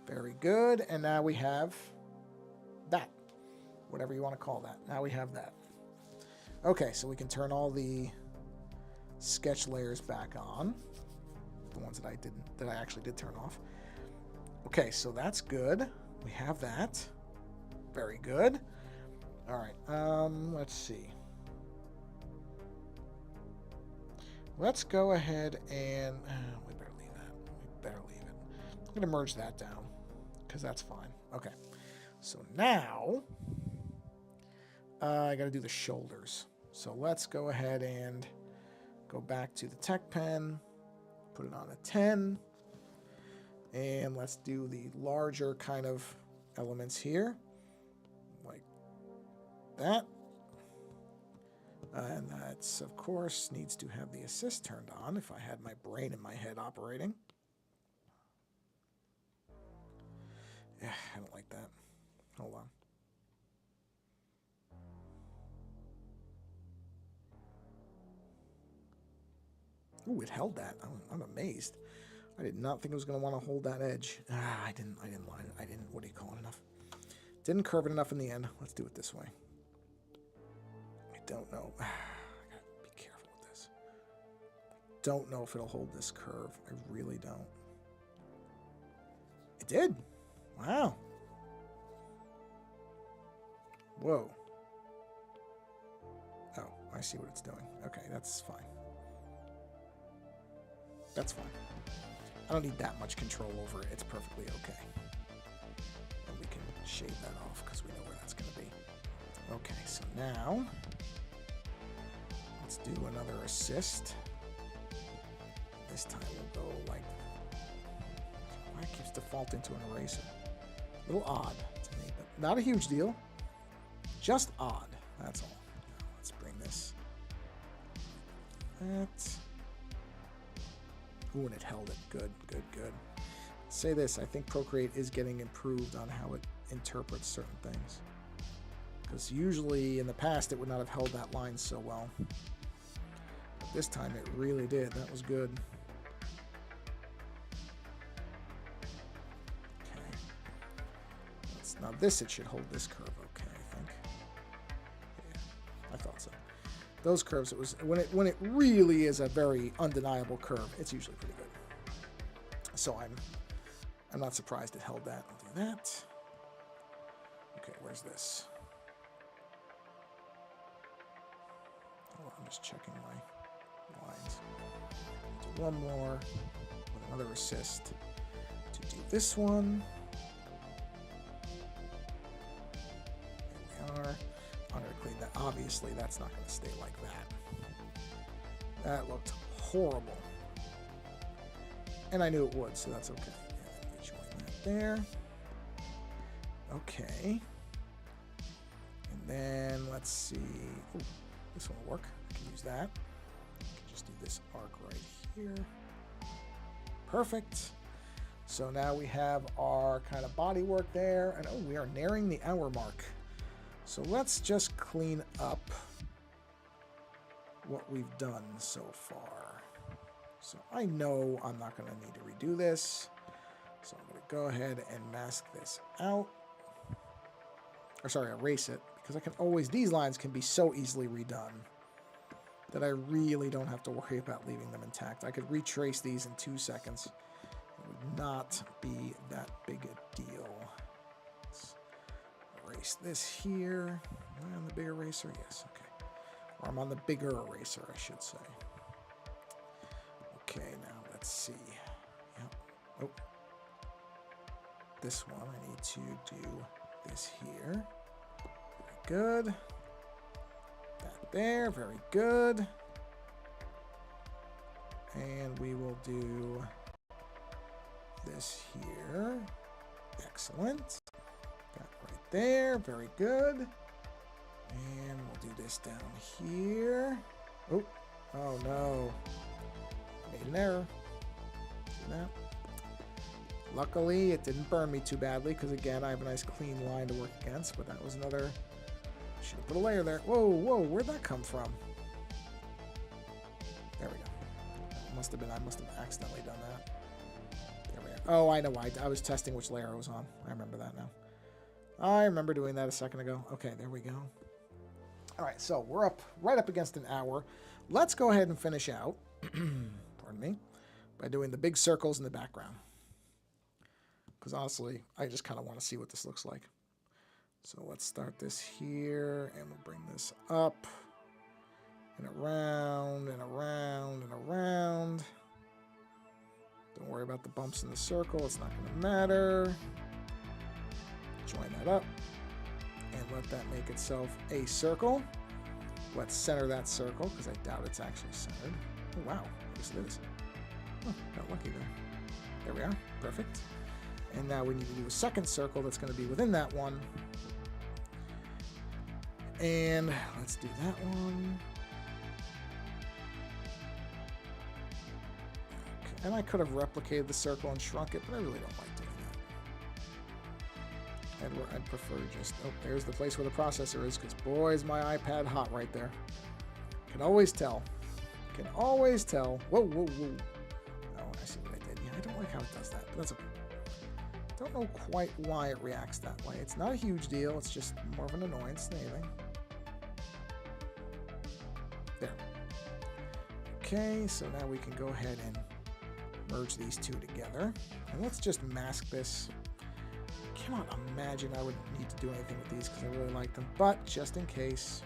[SPEAKER 1] Very good. And now we have that. Whatever you want to call that. Now we have that. Okay, so we can turn all the sketch layers back on. The ones that I actually did turn off. Okay, so that's good. We have that. Very good. All right, let's see. Let's go ahead and we better leave that. We better leave it. I'm gonna merge that down because that's fine. Okay, so now I gotta do the shoulders. So let's go ahead and go back to the tech pen, put it on a 10, and let's do the larger kind of elements here, like that. And that's, of course, needs to have the assist turned on if I had my brain in my head operating. Yeah, I don't like that. Hold on. Ooh, it held that. I'm amazed. I did not think it was going to want to hold that edge. I didn't line it. I didn't, what do you call it, enough? Didn't curve it enough in the end. Let's do it this way. I don't know. I gotta be careful with this. Don't know if it'll hold this curve. I really don't. It did. Wow. Whoa. Oh, I see what it's doing. Okay, that's fine. That's fine. I don't need that much control over it. It's perfectly okay. And we can shade that off because we know where that's going to be. Okay, so now let's do another assist. This time we'll go like... Why it keeps defaulting to an eraser? A little odd to me, but not a huge deal. Just odd. That's all. Now let's bring this. That... Ooh, and it held it. Good, good, good. Say this, I think Procreate is getting improved on how it interprets certain things. Because usually in the past it would not have held that line so well. But this time it really did. That was good. Okay. Now this, it should hold this curve okay, I think. Yeah, I thought so. Those curves, it was when it really is a very undeniable curve, it's usually pretty good. So I'm not surprised it held that. I'll do that. Okay, where's this? Oh, I'm just checking my lines. Do one more with another assist to do this one. There we are. I'm going to clean that. Obviously, that's not going to stay like that. That looked horrible. And I knew it would, so that's okay. And we join that there. Okay. And then let's see. Ooh, this one will work. I can use that. I can just do this arc right here. Perfect. So now we have our kind of body work there. And oh, we are nearing the hour mark. So let's just clean up what we've done so far. So I know I'm not going to need to redo this. So I'm going to go ahead and mask this out. Or sorry, erase it. Because I can always, these lines can be so easily redone that I really don't have to worry about leaving them intact. I could retrace these in 2 seconds. It would not be that big a deal. Erase this here. Am I on the big eraser? Yes, okay. Or I'm on the bigger eraser, I should say. Okay, now let's see. Yep. Oh. This one, I need to do this here. Very good. That there, very good. And we will do this here. Excellent. That right there, very good. And we'll do this down here. Oh, oh no. Made an error. See that? Luckily, it didn't burn me too badly because, again, I have a nice clean line to work against, but that was another Should have put a layer there. Whoa, whoa, where'd that come from? There we go. I must have accidentally done that. There we go. Oh, I know why. I was testing which layer I was on. I remember that now. I remember doing that a second ago. Okay, there we go. All right, so we're right up against an hour. Let's go ahead and finish out, pardon me, by doing the big circles in the background. Because honestly, I just kind of want to see what this looks like. So let's start this here, and we'll bring this up, and around, and around, and around. Don't worry about the bumps in the circle. It's not going to matter. Join that up, and let that make itself a circle. Let's center that circle, because I doubt it's actually centered. Oh, wow. Yes, it is. Oh, got lucky there. There we are. Perfect. And now we need to do a second circle that's going to be within that one. And let's do that one. Okay. And I could have replicated the circle and shrunk it, but I really don't like doing that. I'd prefer just... Oh, there's the place where the processor is, because boy, is my iPad hot right there. Can always tell. Can always tell. Whoa, whoa, whoa. Oh, I see what I did. Yeah, I don't like how it does that, but that's okay. Don't know quite why it reacts that way. It's not a huge deal. It's just more of an annoyance than anything. There. Okay, so now we can go ahead and merge these two together. And let's just mask this. I cannot imagine I would need to do anything with these because I really like them. But just in case,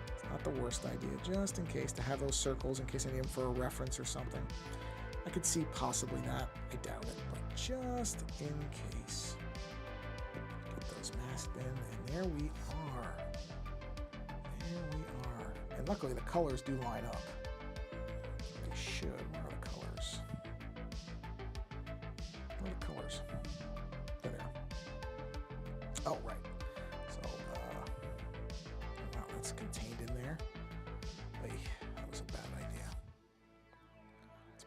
[SPEAKER 1] it's not the worst idea. Just in case, to have those circles in case I need them for a reference or something. I could see possibly that. I doubt it, but just in case. Get those masked in, and there we are. There we are. And luckily the colors do line up. They should. Where are the colors? Where are the colors? There they are. Oh, right. So, wow, that's contained in there. Hey, that was a bad idea.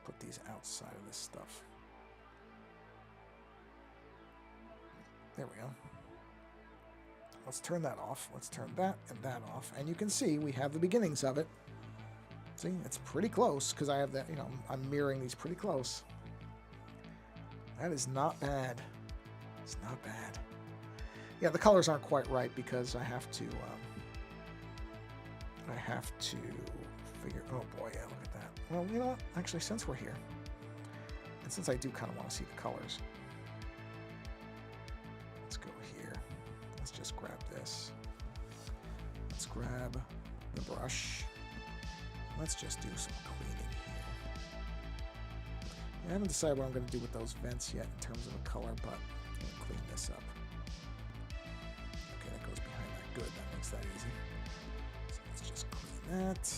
[SPEAKER 1] Put these outside of this stuff. There we go. Let's turn that off. Let's turn that and that off. And you can see we have the beginnings of it. See, it's pretty close because I have that, you know, I'm mirroring these pretty close. That is not bad. It's not bad. Yeah, the colors aren't quite right because I have to figure, oh boy, yeah, look at that. Well, you know what? Actually, since we're here, and since I do kind of want to see the colors, let's go here. Let's just grab this. Let's grab the brush. Let's just do some cleaning here. I haven't decided what I'm going to do with those vents yet in terms of a color, but I'm going to clean this up. Okay, that goes behind that. Good, that makes that easy. So let's just clean that.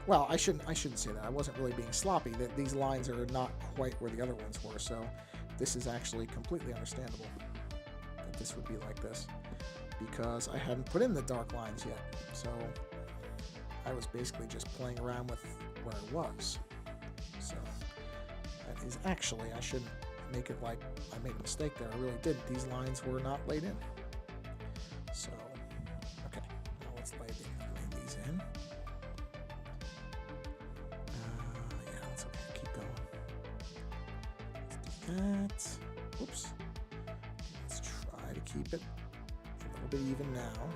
[SPEAKER 1] Well, I shouldn't say that. I wasn't really being sloppy. That these lines are not quite where the other ones were, so this is actually completely understandable that this would be like this because I hadn't put in the dark lines yet. So I was basically just playing around with where I was. So that is actually, I shouldn't make it like I made a mistake there. I really did. These lines were not laid in. So, okay, now let's lay these in. That. Oops. Let's try to keep it a little bit even now.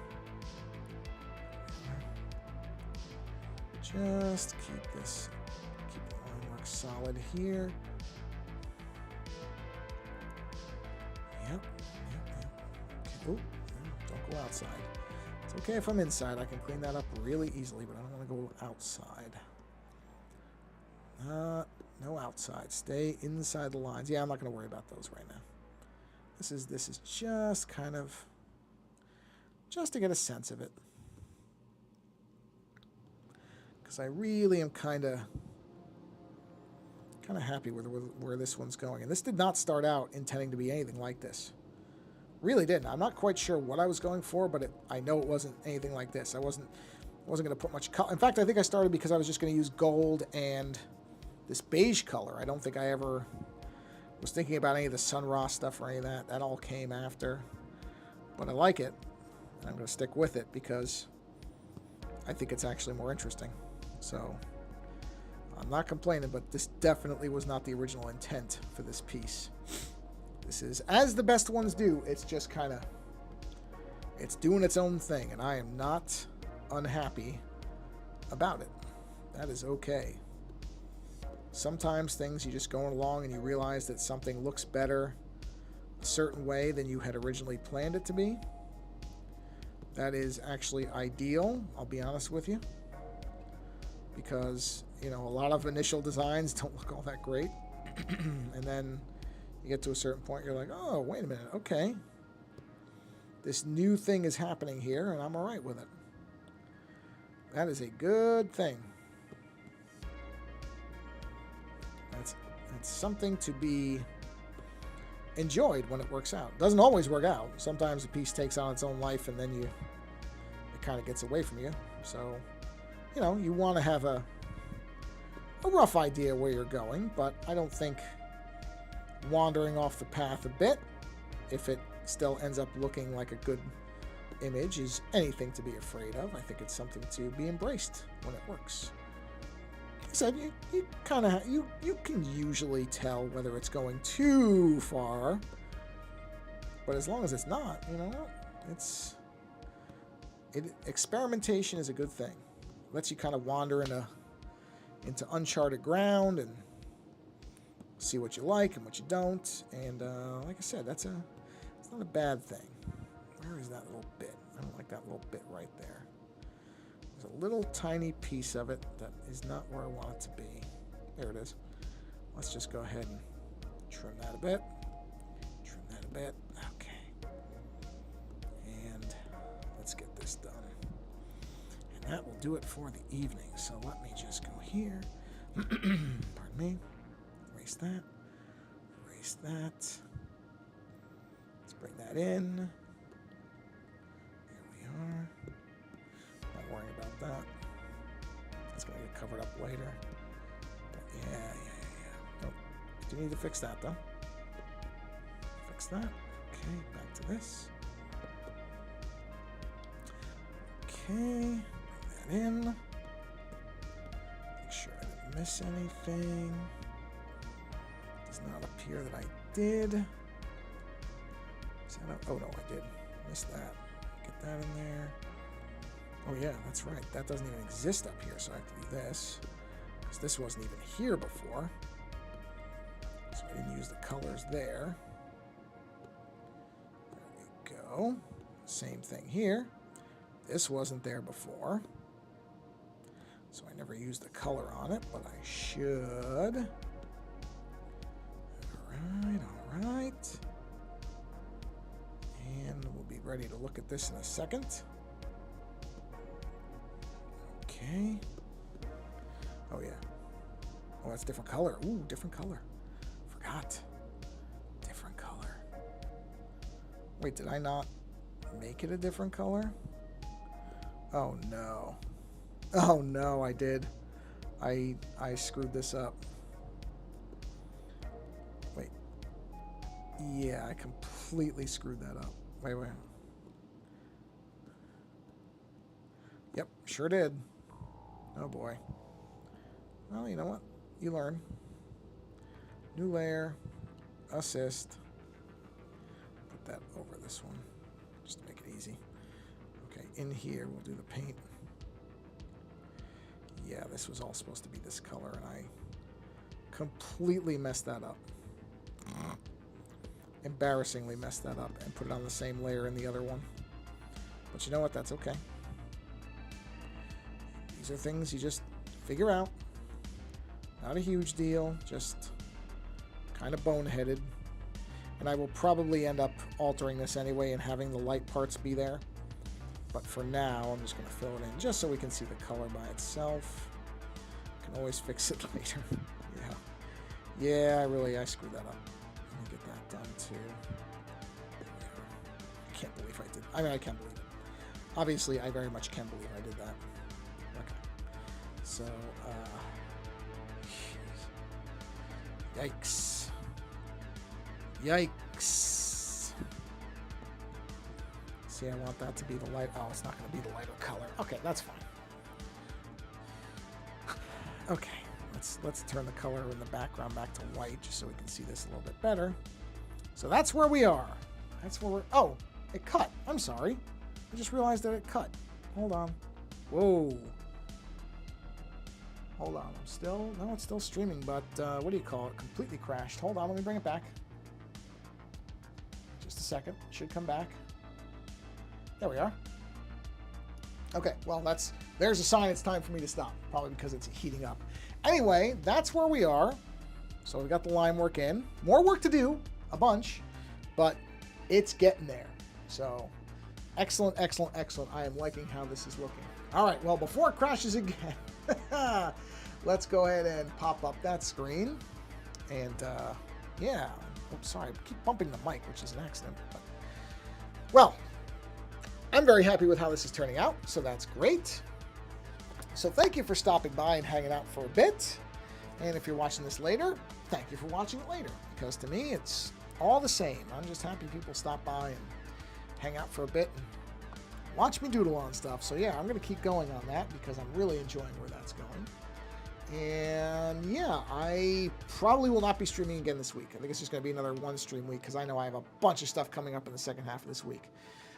[SPEAKER 1] Just keep the line work solid here. Yep. Okay. Oh, don't go outside. It's okay if I'm inside. I can clean that up really easily, but I don't want to go outside. No outside. Stay inside the lines. Yeah, I'm not going to worry about those right now. This is just kind of just to get a sense of it, because I really am kind of happy with where this one's going. And this did not start out intending to be anything like this. Really didn't. I'm not quite sure what I was going for, but I know it wasn't anything like this. I wasn't going to put much color. In fact, I think I started because I was just going to use gold and this beige color. I don't think I ever was thinking about any of the Sun-Ra stuff or any of that. That all came after. But I like it. And I'm going to stick with it because I think it's actually more interesting. So I'm not complaining, but this definitely was not the original intent for this piece. This is, as the best ones do, it's just kind of, it's doing its own thing, and I am not unhappy about it. That is okay. Sometimes things, you just going along and you realize that something looks better a certain way than you had originally planned it to be. That is actually ideal, I'll be honest with you. Because, you know, a lot of initial designs don't look all that great. And then you get to a certain point, you're like, oh, wait a minute, okay. This new thing is happening here, and I'm all right with it. That is a good thing. That's something to be enjoyed when it works out. It doesn't always work out. Sometimes a piece takes on its own life, and then it kind of gets away from you. So, you know, you want to have a rough idea where you're going, but I don't think wandering off the path a bit, if it still ends up looking like a good image, is anything to be afraid of. I think it's something to be embraced when it works. Like I said, you kind of you can usually tell whether it's going too far, but as long as it's not, you know, experimentation is a good thing. It lets you kind of wander into uncharted ground and see what you like and what you don't. And like I said, it's not a bad thing. Where is that little bit? I don't like that little bit right there. There's a little tiny piece of it that is not where I want it to be. There it is. Let's just go ahead and trim that a bit. Trim that a bit. Okay. And let's get this done. And that will do it for the evening. So let me just go here. Pardon me. Erase that. Erase that. Let's bring that in. There we are. Not worrying about that. That's going to get covered up later. But yeah. Nope. Do need to fix that, though. Fix that. Okay, back to this. Okay, bring that in. Make sure I didn't miss anything. Does not appear that I did. Oh no, I did. Missed that. Get that in there. Oh yeah, that's right. That doesn't even exist up here, so I have to do this. Because this wasn't even here before. So I didn't use the colors there. There we go. Same thing here. This wasn't there before. So I never used the color on it, but I should. Alright. And we'll be ready to look at this in a second. Okay. Oh, yeah. Oh, that's different color. Ooh, different color. Forgot. Different color. Wait, did I not make it a different color? Oh, no. Oh, no, I did. I screwed this up. Wait. Yeah, I completely screwed that up. Wait. Yep, sure did. Oh boy. Well, you know what? You learn. New layer. Assist. Put that over this one. Just to make it easy. Okay, in here we'll do the paint. Yeah, this was all supposed to be this color, and I completely messed that up. Embarrassingly messed that up and put it on the same layer in the other one. But you know what? That's okay. These are things you just figure out. Not a huge deal, just kind of boneheaded. And I will probably end up altering this anyway and having the light parts be there. But for now, I'm just going to fill it in just so we can see the color by itself. Can always fix it later. Yeah, I screwed that up. Let me get that done too. I can't believe I did. I mean, I can't believe it. Obviously, I very much can believe I did that. Okay. So, yikes. Yikes. See, I want that to be the light. Oh, it's not going to be the lighter color. Okay, that's fine. Okay, let's turn the color in the background back to white just so we can see this a little bit better. So that's where we are. That's where we're... Oh, it cut. I'm sorry. I just realized that it cut. Hold on. Whoa. Hold on. I'm still... No, it's still streaming, but what do you call it? Completely crashed. Hold on. Let me bring it back. Just a second. It should come back. There we are. Okay, well, there's a sign it's time for me to stop. Probably because it's heating up. Anyway, that's where we are. So we got the line work in. More work to do. A bunch. But it's getting there. So, excellent, excellent, excellent. I am liking how this is looking. All right, well, before it crashes again, let's go ahead and pop up that screen. And, yeah. Oh, sorry, I keep bumping the mic, which is an accident. But, well, I'm very happy with how this is turning out, so that's great. So thank you for stopping by and hanging out for a bit. And if you're watching this later, thank you for watching it later. Because to me, it's all the same. I'm just happy people stop by and hang out for a bit and watch me doodle on stuff. So yeah, I'm going to keep going on that because I'm really enjoying where that's going. And yeah, I probably will not be streaming again this week. I think it's just going to be another one stream week because I know I have a bunch of stuff coming up in the second half of this week.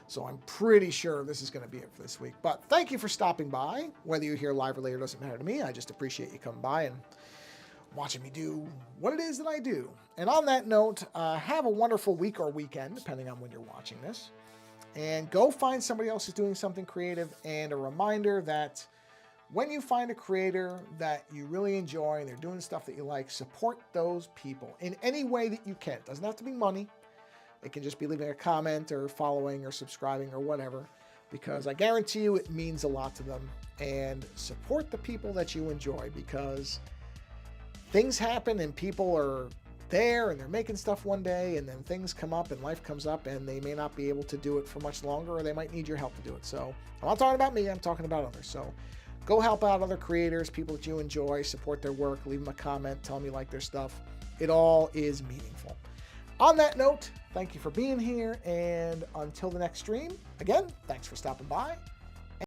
[SPEAKER 1] So I'm pretty sure this is going to be it for this week. But thank you for stopping by. Whether you're here live or later doesn't matter to me. I just appreciate you coming by and watching me do what it is that I do. And on that note, have a wonderful week or weekend, depending on when you're watching this. And go find somebody else who's doing something creative. And a reminder that when you find a creator that you really enjoy and they're doing stuff that you like, support those people in any way that you can. It doesn't have to be money. It can just be leaving a comment or following or subscribing or whatever, because I guarantee you it means a lot to them. And support the people that you enjoy, because things happen and people are there and they're making stuff one day and then things come up and life comes up and they may not be able to do it for much longer, or they might need your help to do it. So I'm not talking about me, I'm talking about others. So go help out other creators, people that you enjoy, support their work, leave them a comment, tell them you like their stuff. It all is meaningful. On that note, thank you for being here, and until the next stream, again, thanks for stopping by.